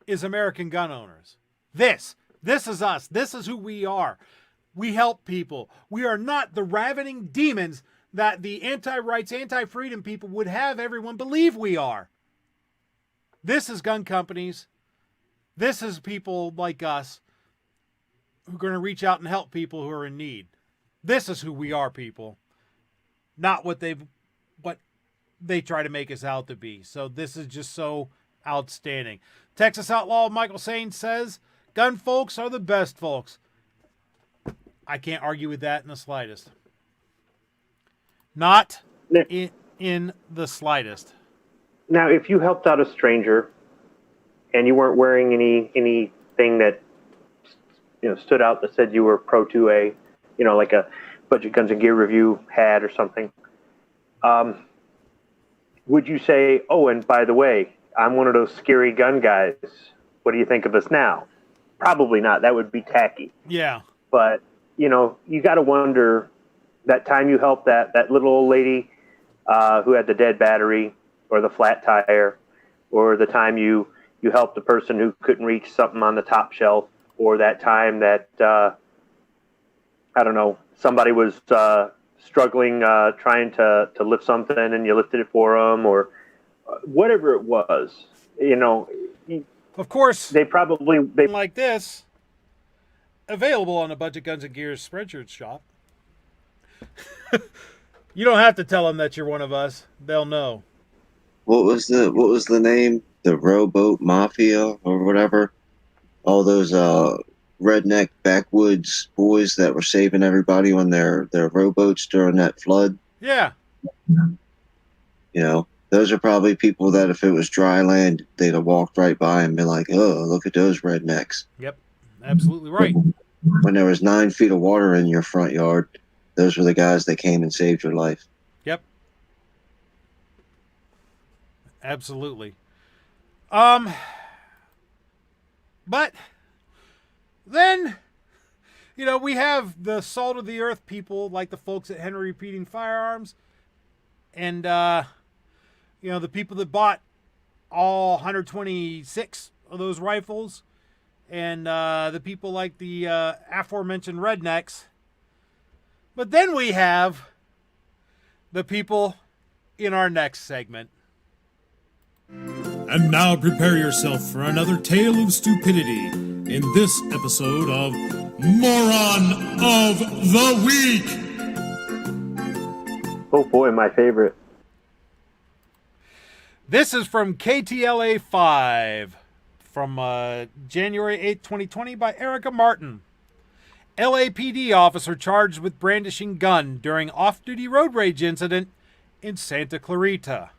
is American gun owners. This is us. This is who we are. We help people. We are not the ravening demons that the anti-rights, anti-freedom people would have everyone believe we are. This is gun companies. This is people like us who are going to reach out and help people who are in need. This is who we are, people. Not what they try to make us out to be. So this is just so outstanding. Texas Outlaw Michael Sain says, gun folks are the best folks. I can't argue with that in the slightest. Not in the slightest. Now, if you helped out a stranger and you weren't wearing anything that stood out that said you were pro 2A, like a Budget Guns and Gear review hat or something, would you say, oh, and by the way, I'm one of those scary gun guys. What do you think of us now? Probably not. That would be tacky. Yeah. But, you got to wonder, that time you helped that little old lady who had the dead battery or the flat tire, or the time you helped the person who couldn't reach something on the top shelf, or that time that, I don't know, somebody was struggling trying to lift something and you lifted it for them, or whatever it was, Of course, they like this, available on the Budget Guns and Gear Spreadshirt shop. You don't have to tell them that you're one of us. They'll know. What was the name? The Rowboat Mafia or whatever? All those redneck backwoods boys that were saving everybody on their rowboats during that flood. Yeah. Those are probably people that if it was dry land, they'd have walked right by and been like, oh, look at those rednecks. Yep. Absolutely right. When there was 9 feet of water in your front yard, those were the guys that came and saved your life. Yep. Absolutely. But then, we have the salt of the earth people like the folks at Henry Repeating Firearms, and the people that bought all 126 of those rifles, and the people like the aforementioned rednecks. But then we have the people in our next segment. And now prepare yourself for another tale of stupidity in this episode of Moron of the Week. Oh boy, my favorite. This is from KTLA 5 from January 8, 2020 by Erica Martin. LAPD officer charged with brandishing gun during off-duty road rage incident in Santa Clarita.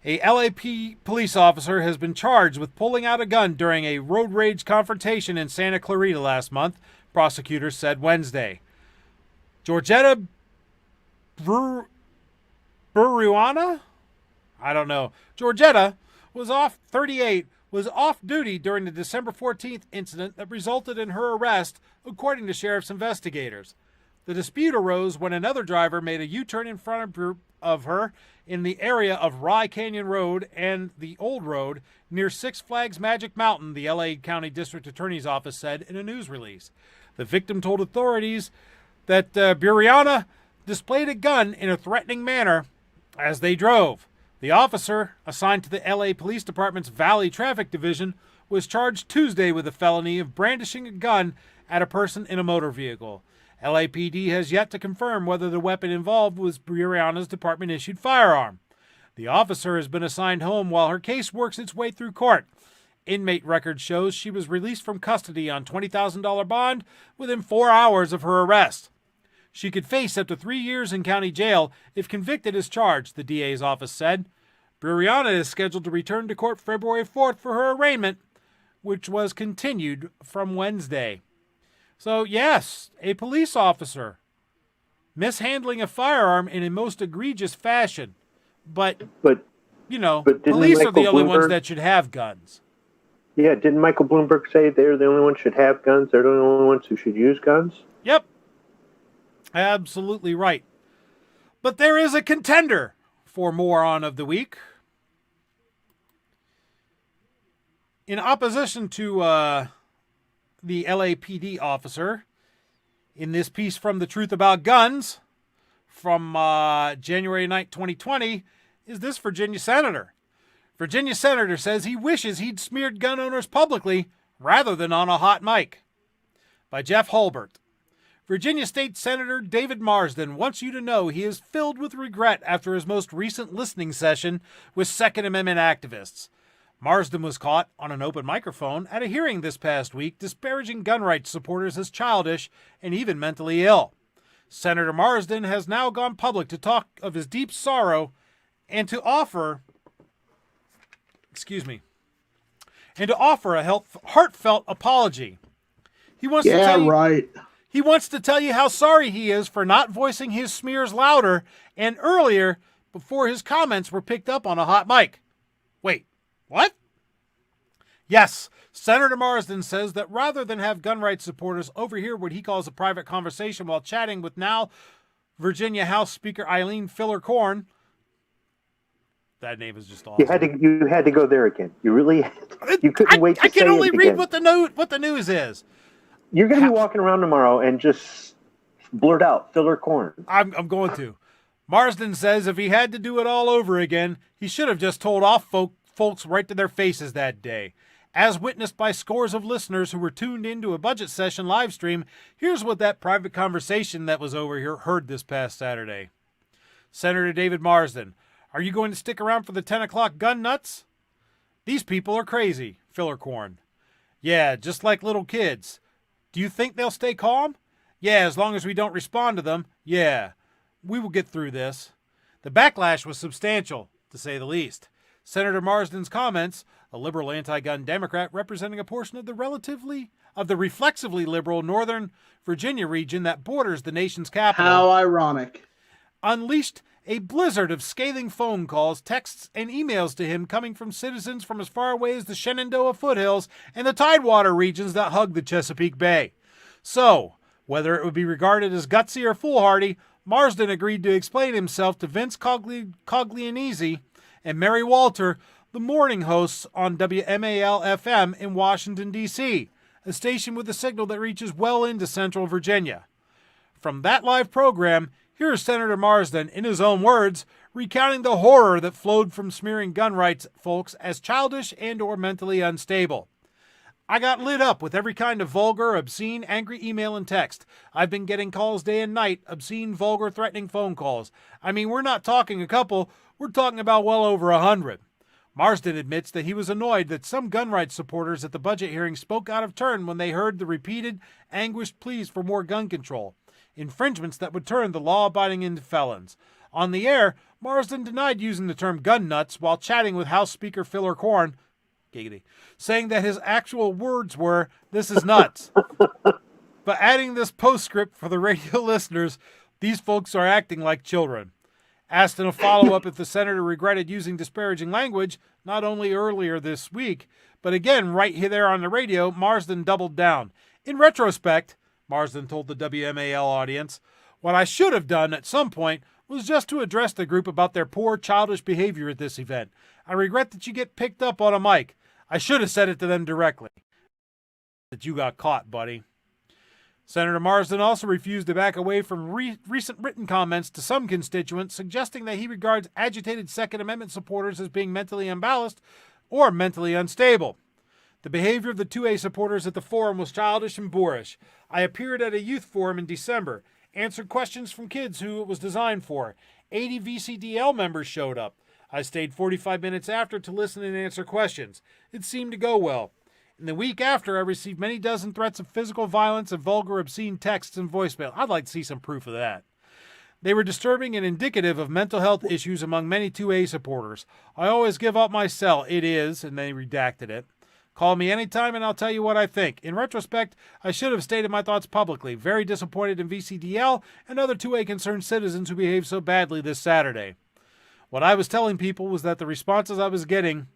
A LAP police officer has been charged with pulling out a gun during a road rage confrontation in Santa Clarita last month, prosecutors said Wednesday. Georgetta Buruana? I don't know. Georgetta was 38, was off duty during the December 14th incident that resulted in her arrest, according to sheriff's investigators. The dispute arose when another driver made a U-turn in front of her in the area of Rye Canyon Road and the Old Road near Six Flags Magic Mountain, the LA County District Attorney's Office said in a news release. The victim told authorities that Buriana displayed a gun in a threatening manner as they drove. The officer, assigned to the LA Police Department's Valley Traffic Division, was charged Tuesday with a felony of brandishing a gun at a person in a motor vehicle. LAPD has yet to confirm whether the weapon involved was Brianna's department-issued firearm. The officer has been assigned home while her case works its way through court. Inmate record shows she was released from custody on $20,000 bond within 4 hours of her arrest. She could face up to 3 years in county jail if convicted as charged, the DA's office said. Brianna is scheduled to return to court February 4th for her arraignment, which was continued from Wednesday. So, yes, a police officer mishandling a firearm in a most egregious fashion. But police are the only ones that should have guns. Yeah, didn't Michael Bloomberg say they're the only ones who should have guns? They're the only ones who should use guns? Yep. Absolutely right. But there is a contender for moron of the week. In opposition to the LAPD officer, in this piece from The Truth About Guns from January 9th, 2020, is this Virginia senator. Virginia senator says he wishes he'd smeared gun owners publicly rather than on a hot mic. By Jeff Hulbert. Virginia State Senator David Marsden wants you to know he is filled with regret after his most recent listening session with Second Amendment activists. Marsden was caught on an open microphone at a hearing this past week disparaging gun rights supporters as childish and even mentally ill. Senator Marsden has now gone public to talk of his deep sorrow and to offer a heartfelt apology. He wants to tell you, right. He wants to tell you how sorry he is for not voicing his smears louder and earlier before his comments were picked up on a hot mic. Wait, what? Yes, Senator Marsden says that rather than have gun rights supporters overhear what he calls a private conversation while chatting with now Virginia House Speaker Eileen Filler-Corn, that name is just awesome. You had to go there again. You really you couldn't wait to say it again. I can only read what the news is. You're going to be walking around tomorrow and just blurt out filler corn. I'm going to. Marsden says if he had to do it all over again, he should have just told off folks right to their faces that day. As witnessed by scores of listeners who were tuned into a budget session live stream, here's what that private conversation that was over here heard this past Saturday. Senator David Marsden, are you going to stick around for the 10 o'clock gun nuts? These people are crazy, Filler-Corn. Yeah, just like little kids. Do you think they'll stay calm? Yeah, as long as we don't respond to them. Yeah, we will get through this. The backlash was substantial, to say the least. Senator Marsden's comments, a liberal anti-gun Democrat representing a portion of the reflexively liberal Northern Virginia region that borders the nation's capital. How ironic. Unleashed a blizzard of scathing phone calls, texts, and emails to him coming from citizens from as far away as the Shenandoah foothills and the Tidewater regions that hug the Chesapeake Bay. So, whether it would be regarded as gutsy or foolhardy, Marsden agreed to explain himself to Vince Coglianese and Mary Walter, the morning hosts on WMAL-FM in Washington, D.C., a station with a signal that reaches well into central Virginia. From that live program, here's Senator Marsden, in his own words, recounting the horror that flowed from smearing gun rights folks as childish and or mentally unstable. I got lit up with every kind of vulgar, obscene, angry email and text. I've been getting calls day and night, obscene, vulgar, threatening phone calls. I mean, we're not talking a couple, we're talking about well over 100. Marsden admits that he was annoyed that some gun rights supporters at the budget hearing spoke out of turn when they heard the repeated, anguished pleas for more gun control. Infringements that would turn the law-abiding into felons. On the air, Marsden denied using the term gun nuts while chatting with House Speaker Filler-Corn, giggity, saying that his actual words were, "This is nuts." But adding this postscript for the radio listeners, these folks are acting like children. Asked in a follow-up if the senator regretted using disparaging language, not only earlier this week, but again right there on the radio, Marsden doubled down. In retrospect, Marsden told the WMAL audience, what I should have done at some point was just to address the group about their poor childish behavior at this event. I regret that you get picked up on a mic. I should have said it to them directly. That you got caught, buddy. Senator Marsden also refused to back away from recent written comments to some constituents suggesting that he regards agitated Second Amendment supporters as being mentally imbalanced or mentally unstable. The behavior of the 2A supporters at the forum was childish and boorish. I appeared at a youth forum in December, answered questions from kids who it was designed for. 80 VCDL members showed up. I stayed 45 minutes after to listen and answer questions. It seemed to go well. In the week after, I received many dozen threats of physical violence and vulgar, obscene texts and voicemail. I'd like to see some proof of that. They were disturbing and indicative of mental health issues among many 2A supporters. I always give up my cell. It is, and they redacted it. Call me anytime and I'll tell you what I think. In retrospect, I should have stated my thoughts publicly. Very disappointed in VCDL and other 2A concerned citizens who behaved so badly this Saturday. What I was telling people was that the responses I was getting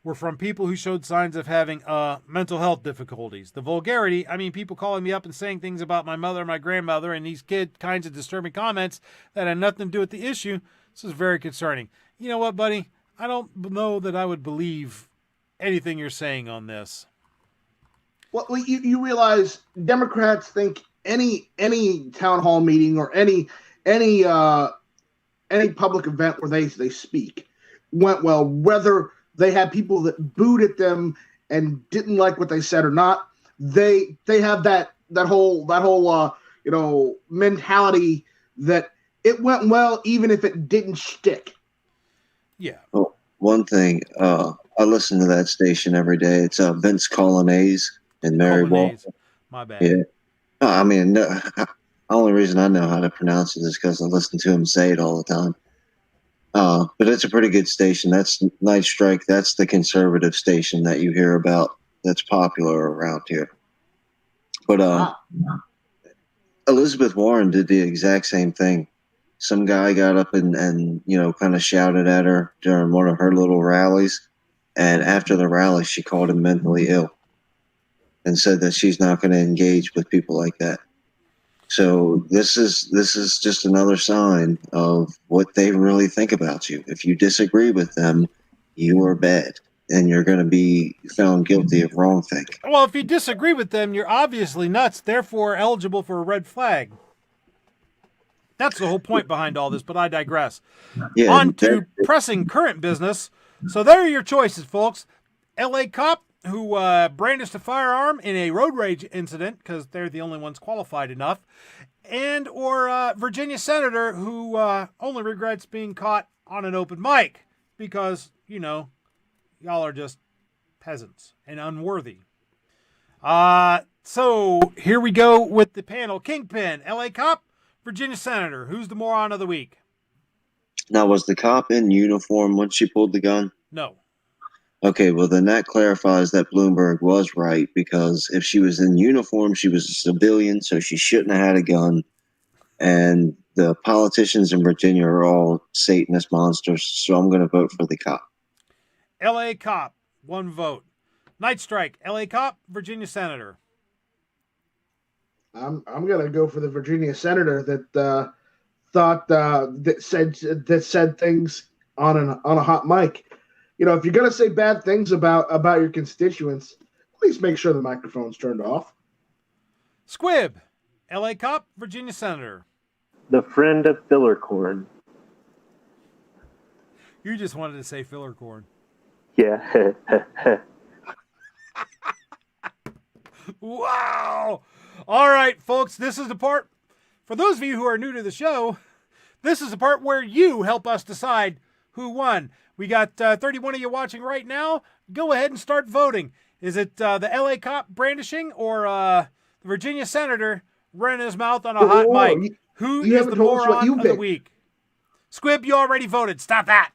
were from people who showed signs of having mental health difficulties. The vulgarity, I mean, people calling me up and saying things about my mother and my grandmother and these kinds of disturbing comments that had nothing to do with the issue. This is very concerning. You know what, buddy? I don't know that I would believe anything you're saying on this. Well, you realize Democrats think any town hall meeting or any public event where they speak went well, whether they had people that booed at them and didn't like what they said or not. They have that whole mentality that it went well even if it didn't stick. Yeah. Well, one thing, I listen to that station every day. It's Vince Colonnese in Maryborough. My bad. Yeah. I mean, the only reason I know how to pronounce it is because I listen to him say it all the time. But it's a pretty good station. That's Night Strike. That's the conservative station that you hear about that's popular around here. But Elizabeth Warren did the exact same thing. Some guy got up and kind of shouted at her during one of her little rallies. And after the rally, she called him mentally ill and said that she's not going to engage with people like that. So this is just another sign of what they really think about you. If you disagree with them, you are bad, and you're going to be found guilty of wrongthink. Well, if you disagree with them, you're obviously nuts, therefore eligible for a red flag. That's the whole point behind all this, but I digress. Yeah, On to pressing current business. So there are your choices, folks. L.A. cop who brandished a firearm in a road rage incident, because they're the only ones qualified enough, and or Virginia senator who only regrets being caught on an open mic because, y'all are just peasants and unworthy. So here we go with the panel. Kingpin, L.A. cop, Virginia senator. Who's the moron of the week? Now, was the cop in uniform when she pulled the gun? No. Okay, well, then that clarifies that Bloomberg was right, because if she was in uniform, she was a civilian, so she shouldn't have had a gun. And the politicians in Virginia are all Satanist monsters, so I'm going to vote for the cop. L.A. cop, 1 vote. Night Strike, L.A. cop, Virginia senator. I'm going to go for the Virginia senator that that said things on a hot mic. If you're going to say bad things about your constituents, please make sure the microphone's turned off. Squib, L.A. cop, Virginia senator. The friend of filler corn. You just wanted to say filler corn. Yeah. Wow. All right, folks, this is the part, for those of you who are new to the show, this is the part where you help us decide who won. We got 31 of you watching right now. Go ahead and start voting. Is it the LA cop brandishing or the Virginia senator running his mouth on a hot mic? Who is the moron of the week? Squib, you already voted. Stop that.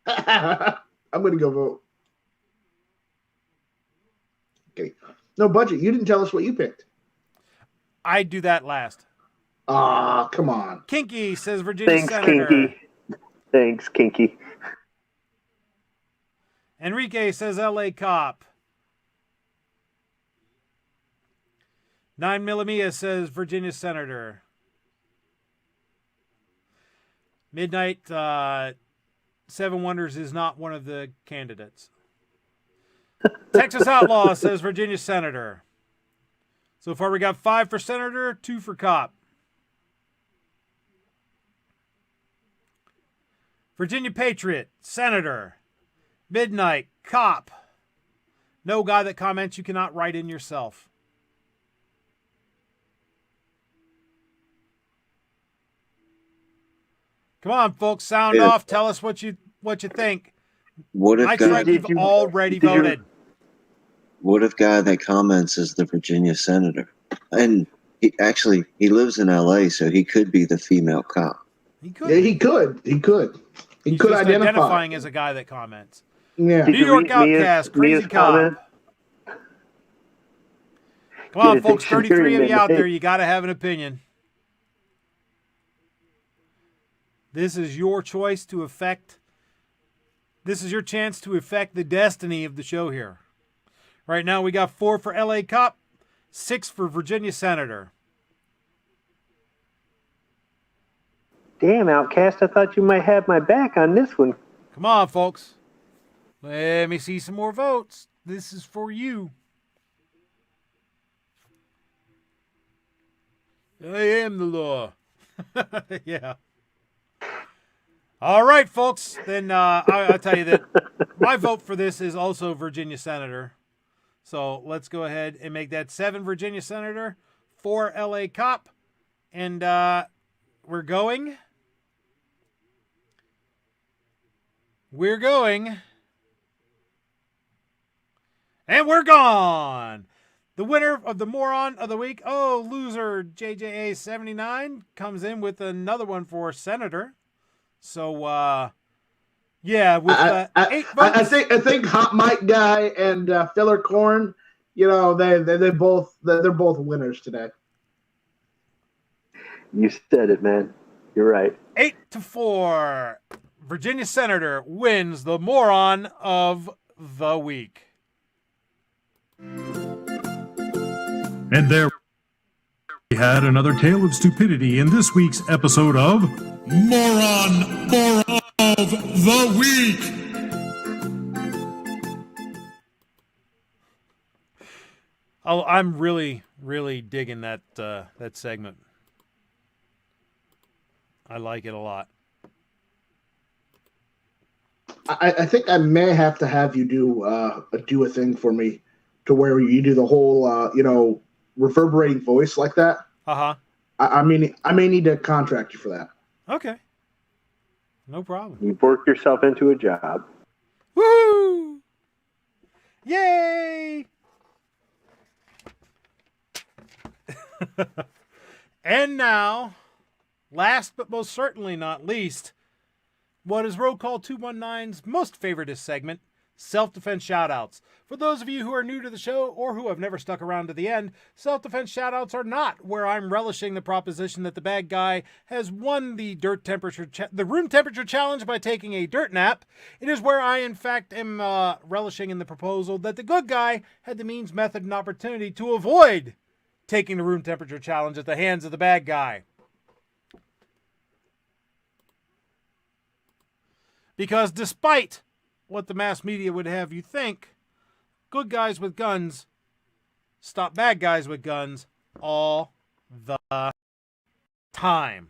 I'm going to go vote. Okay. No, Budget, you didn't tell us what you picked. I'd do that last. Come on. Kinky says Virginia Thanks, senator. Kinky. Thanks, Kinky. Enrique says LA cop. 9 Millimia says Virginia senator. Midnight 7 Wonders is not one of the candidates. Texas Outlaw says Virginia senator. So far we got 5 for senator, 2 for cop. Virginia Patriot, senator. Midnight, cop. No guy that comments you cannot write in yourself. Come on, folks, sound off. Tell us what you think. What if You've already voted. What if guy that comments is the Virginia senator? And he lives in LA, so he could be the female cop. He could. Yeah, he could. He could identify. Identifying as a guy that comments. Yeah. New York Outcast, crazy cop. Come on, folks, 33 of you out there, you got to have an opinion. This is your choice to affect this is your chance to affect the destiny of the show here. Right now we got 4 for LA Cop, 6 for Virginia Senator. Damn, Outcast, I thought you might have my back on this one. Come on, folks. Let me see some more votes. This is for you. I am the law. Yeah. All right, folks. Then I'll tell you that my vote for this is also Virginia Senator. So let's go ahead and make that 7 Virginia Senator, 4 LA Cop. And we're going. And we're gone. The winner of the Moron of the Week, loser JJA79, comes in with another one for Senator. So, yeah, with 8 votes. I think Hot Mike Guy and Filler Corn, they're both winners today. You said it, man. You're right. 8-4. Virginia Senator wins the Moron of the Week. And there we had another tale of stupidity in this week's episode of Moron of the Week. Oh, I'm really, really digging that segment. I like it a lot. I think I may have to have you do a thing for me to where you do the whole reverberating voice like that. Uh-huh. I may need to contract you for that. Okay. No problem. You've worked yourself into a job. Woo! Yay! And now, last but most certainly not least, what is Roll Call 219's most favoritist segment, Self-Defense Shoutouts. For those of you who are new to the show or who have never stuck around to the end, Self-Defense Shoutouts are not where I'm relishing the proposition that the bad guy has won the room temperature challenge by taking a dirt nap. It is where I, in fact, am relishing in the proposal that the good guy had the means, method, and opportunity to avoid taking the room temperature challenge at the hands of the bad guy. Because despite what the mass media would have you think, good guys with guns stop bad guys with guns all the time.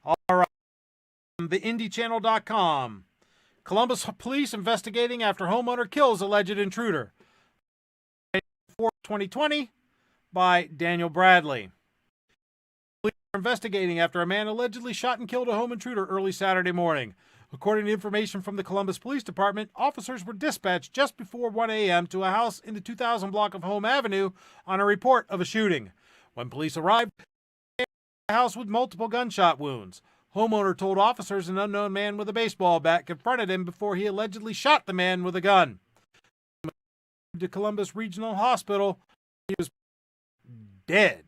All right. TheIndieChannel.com. Columbus police investigating after homeowner kills alleged intruder. 2020 by Daniel Bradley. Police are investigating after a man allegedly shot and killed a home intruder early Saturday morning. According to information from the Columbus Police Department, officers were dispatched just before 1 a.m. to a house in the 2000 block of Home Avenue on a report of a shooting. When police arrived, they found a house with multiple gunshot wounds. Homeowner told officers an unknown man with a baseball bat confronted him before he allegedly shot the man with a gun. To Columbus Regional Hospital, he was dead.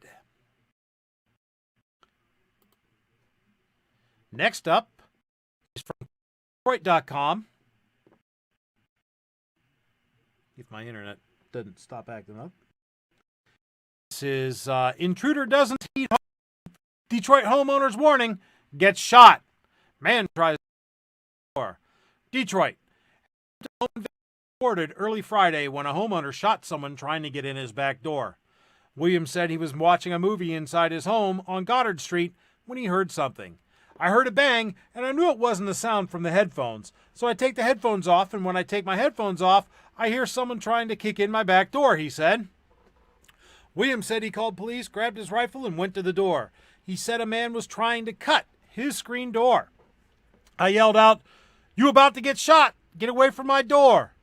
Next up is from Detroit.com. If my internet doesn't stop acting up. This is intruder doesn't heed home. Detroit homeowner's warning, gets shot. Man tries door. Detroit. Reported early Friday when a homeowner shot someone trying to get in his back door. Williams said he was watching a movie inside his home on Goddard Street when he heard something. I heard a bang, and I knew it wasn't the sound from the headphones. So I take the headphones off, and when I take my headphones off, I hear someone trying to kick in my back door, he said. Williams said he called police, grabbed his rifle, and went to the door. He said a man was trying to cut his screen door. I yelled out, "You about to get shot! Get away from my door!"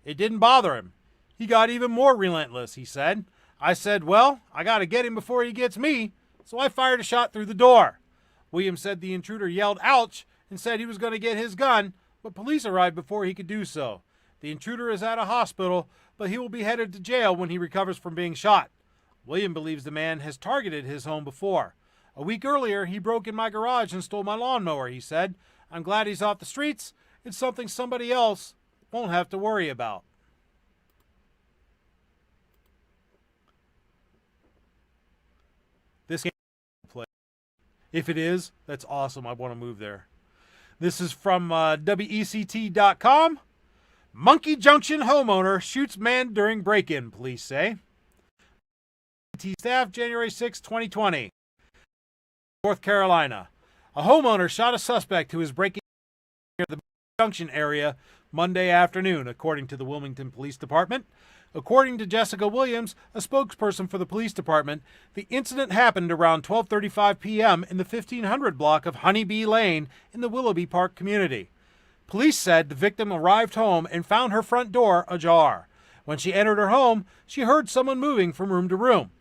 It didn't bother him. He got even more relentless, he said. I said, "Well, I got to get him before he gets me," so I fired a shot through the door. Williams said the intruder yelled ouch and said he was going to get his gun, but police arrived before he could do so. The intruder is at a hospital, but he will be headed to jail when he recovers from being shot. William believes the man has targeted his home before. A week earlier, he broke in my garage and stole my lawnmower, he said. I'm glad he's off the streets, It's something somebody else won't have to worry about. This game play. If it is, that's awesome. I want to move there. This is from WECT.com. Monkey Junction homeowner shoots man during break-in, police say. Staff, January 6, 2020. North Carolina. A homeowner shot a suspect who was breaking near the Junction area Monday afternoon, according to the Wilmington Police Department. According to Jessica Williams, a spokesperson for the police department, the incident happened around 12:35 p.m. in the 1500 block of Honeybee Lane in the Willoughby Park community. Police said the victim arrived home and found her front door ajar. When she entered her home, she heard someone moving from room to room.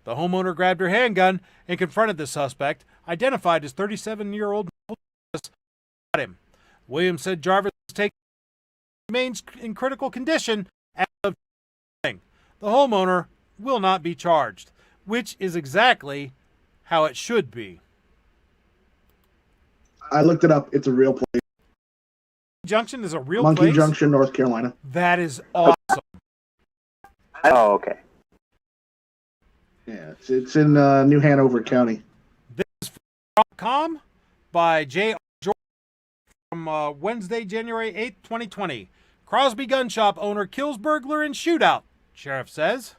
The homeowner grabbed her handgun and confronted the suspect, identified as 37-year-old him. Williams said Jarvis remains in critical condition as of the homeowner will not be charged, which is exactly how it should be. I looked it up. It's a real place. Junction is a real Monkey place? Junction, North Carolina. That is awesome. Oh, okay. Yeah, it's in New Hanover County. This is from by J. George from Wednesday, January 8th, 2020. Crosby gun shop owner kills burglar in shootout, sheriff says.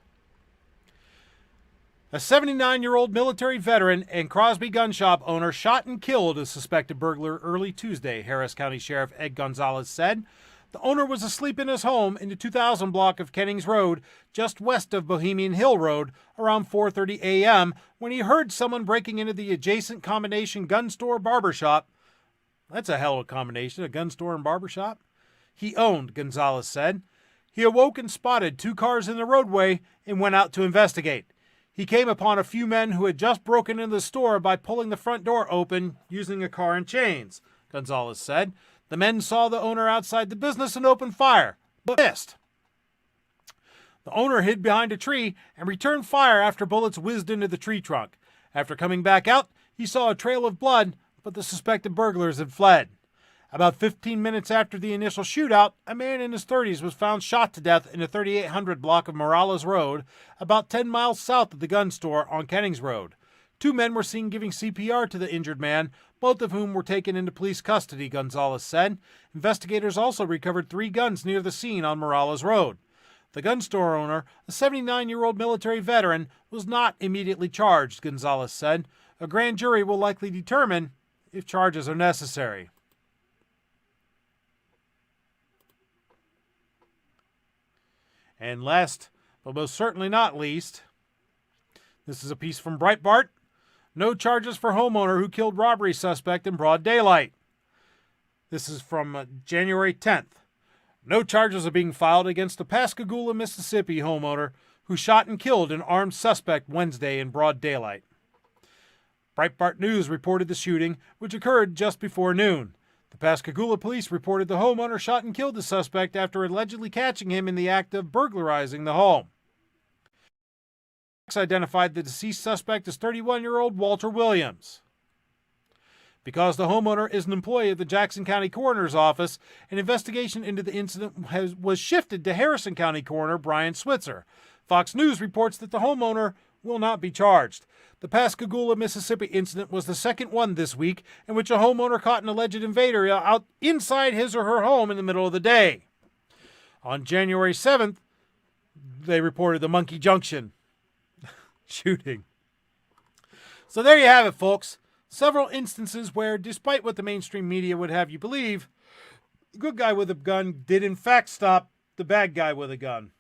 A 79-year-old military veteran and Crosby gun shop owner shot and killed a suspected burglar early Tuesday, Harris County Sheriff Ed Gonzalez said. The owner was asleep in his home in the 2000 block of Kennings Road, just west of Bohemian Hill Road, around 4:30 a.m. when he heard someone breaking into the adjacent combination gun store barbershop. That's a hell of a combination, a gun store and barbershop. He owned, Gonzalez said. He awoke and spotted 2 cars in the roadway and went out to investigate. He came upon a few men who had just broken into the store by pulling the front door open using a car and chains, Gonzalez said. The men saw the owner outside the business and opened fire, but missed. The owner hid behind a tree and returned fire after bullets whizzed into the tree trunk. After coming back out, he saw a trail of blood, but the suspected burglars had fled. About 15 minutes after the initial shootout, a man in his 30s was found shot to death in the 3800 block of Morales Road, about 10 miles south of the gun store on Kennings Road. 2 men were seen giving CPR to the injured man, both of whom were taken into police custody, Gonzalez said. Investigators also recovered 3 guns near the scene on Morales Road. The gun store owner, a 79-year-old military veteran, was not immediately charged, Gonzalez said. A grand jury will likely determine if charges are necessary. And last, but most certainly not least, this is a piece from Breitbart. No charges for homeowner who killed robbery suspect in broad daylight. This is from January 10th. No charges are being filed against a Pascagoula, Mississippi homeowner who shot and killed an armed suspect Wednesday in broad daylight. Breitbart News reported the shooting, which occurred just before noon. The Pascagoula police reported the homeowner shot and killed the suspect after allegedly catching him in the act of burglarizing the home. Identified the deceased suspect as 31-year-old Walter Williams. Because the homeowner is an employee of the Jackson County Coroner's Office, an investigation into the incident was shifted to Harrison County Coroner Brian Switzer. Fox News reports that the homeowner will not be charged. The Pascagoula, Mississippi incident was the second one this week in which a homeowner caught an alleged invader out inside his or her home in the middle of the day. On January 7th, they reported the Monkey Junction shooting. So there you have it, folks. Several instances where, despite what the mainstream media would have you believe, the good guy with a gun did in fact stop the bad guy with a gun.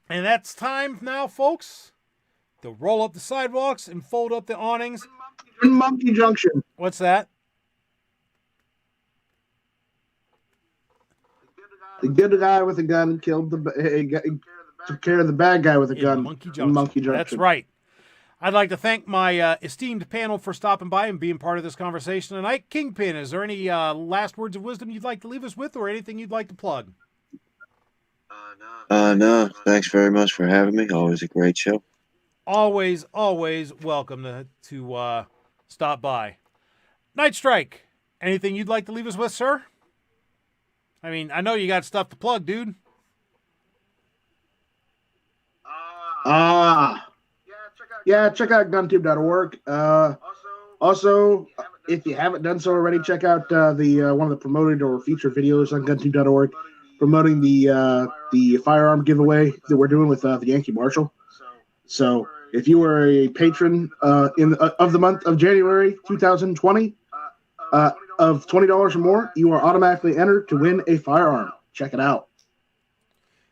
And that's time now, folks, to roll up the sidewalks and fold up the awnings. Monkey Junction. What's that? The good guy with a gun killed took care of the bad guy with a gun. Monkey Junction. Monkey Junction. That's right. I'd like to thank my esteemed panel for stopping by and being part of this conversation tonight. Kingpin, is there any last words of wisdom you'd like to leave us with, or anything you'd like to plug? No. Thanks very much for having me. Always a great show. Always welcome to stop by. Night Strike, anything you'd like to leave us with, sir? I mean, I know you got stuff to plug, dude. Yeah, check out guntube.org. Also, if you haven't done so already, check out the one of the promoted or featured videos on guntube.org promoting the firearm giveaway that we're doing with the Yankee Marshal. So if you were a patron of the month of January 2020 of $20 or more, you are automatically entered to win a firearm. Check it out.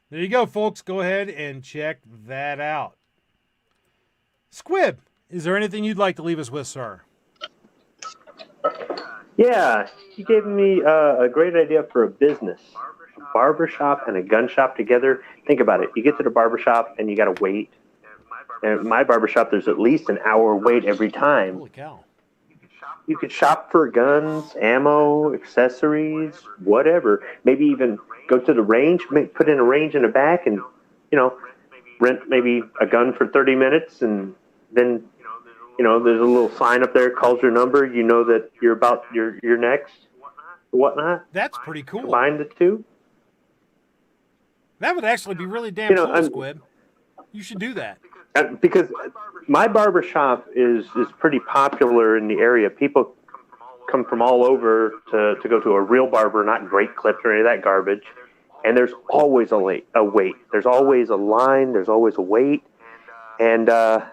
There you go, folks. Go ahead and check that out. Squib, is there anything you'd like to leave us with, sir? Yeah, you gave me a great idea for a business. A barbershop and a gun shop together. Think about it. You get to the barbershop and you got to wait. And at my barbershop, there's at least an hour wait every time. Holy cow. You could shop for guns, ammo, accessories, whatever. Maybe even go to the range, put in a range in the back and, rent maybe a gun for 30 minutes. And then, there's a little sign up there, calls your number. You know that you're about your next, whatnot. That's pretty cool. Combine the two. That would actually be really damn cool, Squib. You should do that. Because my barber shop is pretty popular in the area. People come from all over to go to a real barber, not great clips or any of that garbage. And there's always a wait. There's always a line. There's always a wait. And, yeah,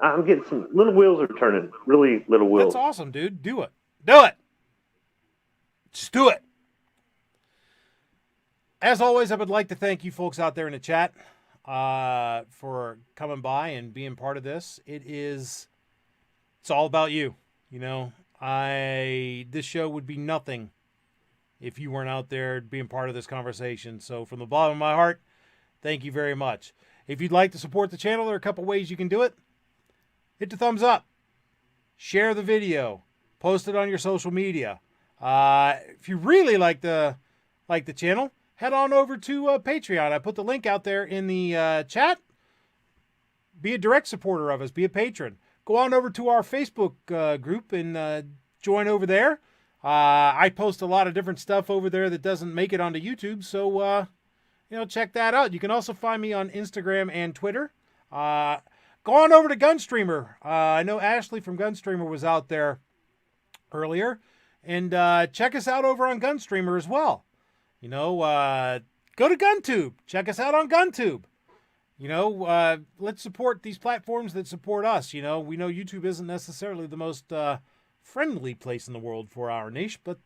I'm getting some little wheels are turning. Really little wheels. That's awesome, dude. Do it. Do it. Just do it. As always, I would like to thank you folks out there in the chat for coming by and being part of this. It's all about you. This show would be nothing if you weren't out there being part of this conversation. So from the bottom of my heart, thank you very much. If you'd like to support the channel, there are a couple ways you can do it. Hit the thumbs up. Share the video. Post it on your social media. If you really like the channel, head on over to Patreon. I put the link out there in the chat. Be a direct supporter of us. Be a patron. Go on over to our Facebook group and join over there. I post a lot of different stuff over there that doesn't make it onto YouTube, so check that out. You can also find me on Instagram and Twitter. Go on over to Gunstreamer. I know Ashley from Gunstreamer was out there earlier, and check us out over on Gunstreamer as well. Go to GunTube. Check us out on GunTube. Let's support these platforms that support us. We know YouTube isn't necessarily the most friendly place in the world for our niche, but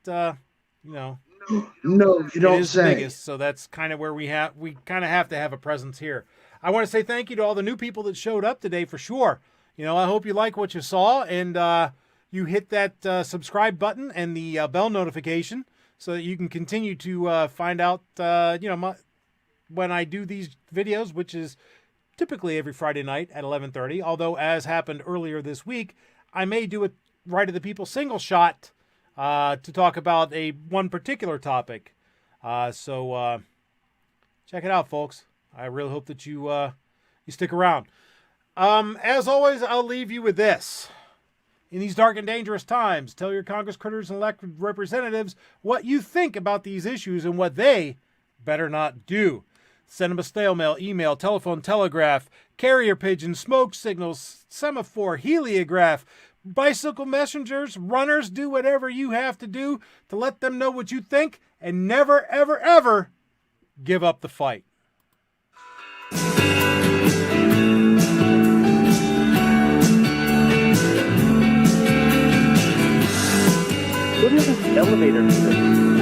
no, you don't it is say. The biggest, so that's kind of where we kind of have to have a presence here. I want to say thank you to all the new people that showed up today for sure. I hope you like what you saw and you hit that subscribe button and the bell notification so that you can continue to find out, when I do these videos, which is typically every Friday night at 11:30. Although, as happened earlier this week, I may do a Right of the People single shot to talk about one particular topic. So check it out, folks. I really hope that you stick around. As always, I'll leave you with this. In these dark and dangerous times, tell your Congress critters and elected representatives what you think about these issues and what they better not do. Send them a snail mail, email, telephone, telegraph, carrier pigeon, smoke signals, semaphore, heliograph, bicycle messengers, runners. Do whatever you have to do to let them know what you think, and never, ever, ever give up the fight. What is this elevator?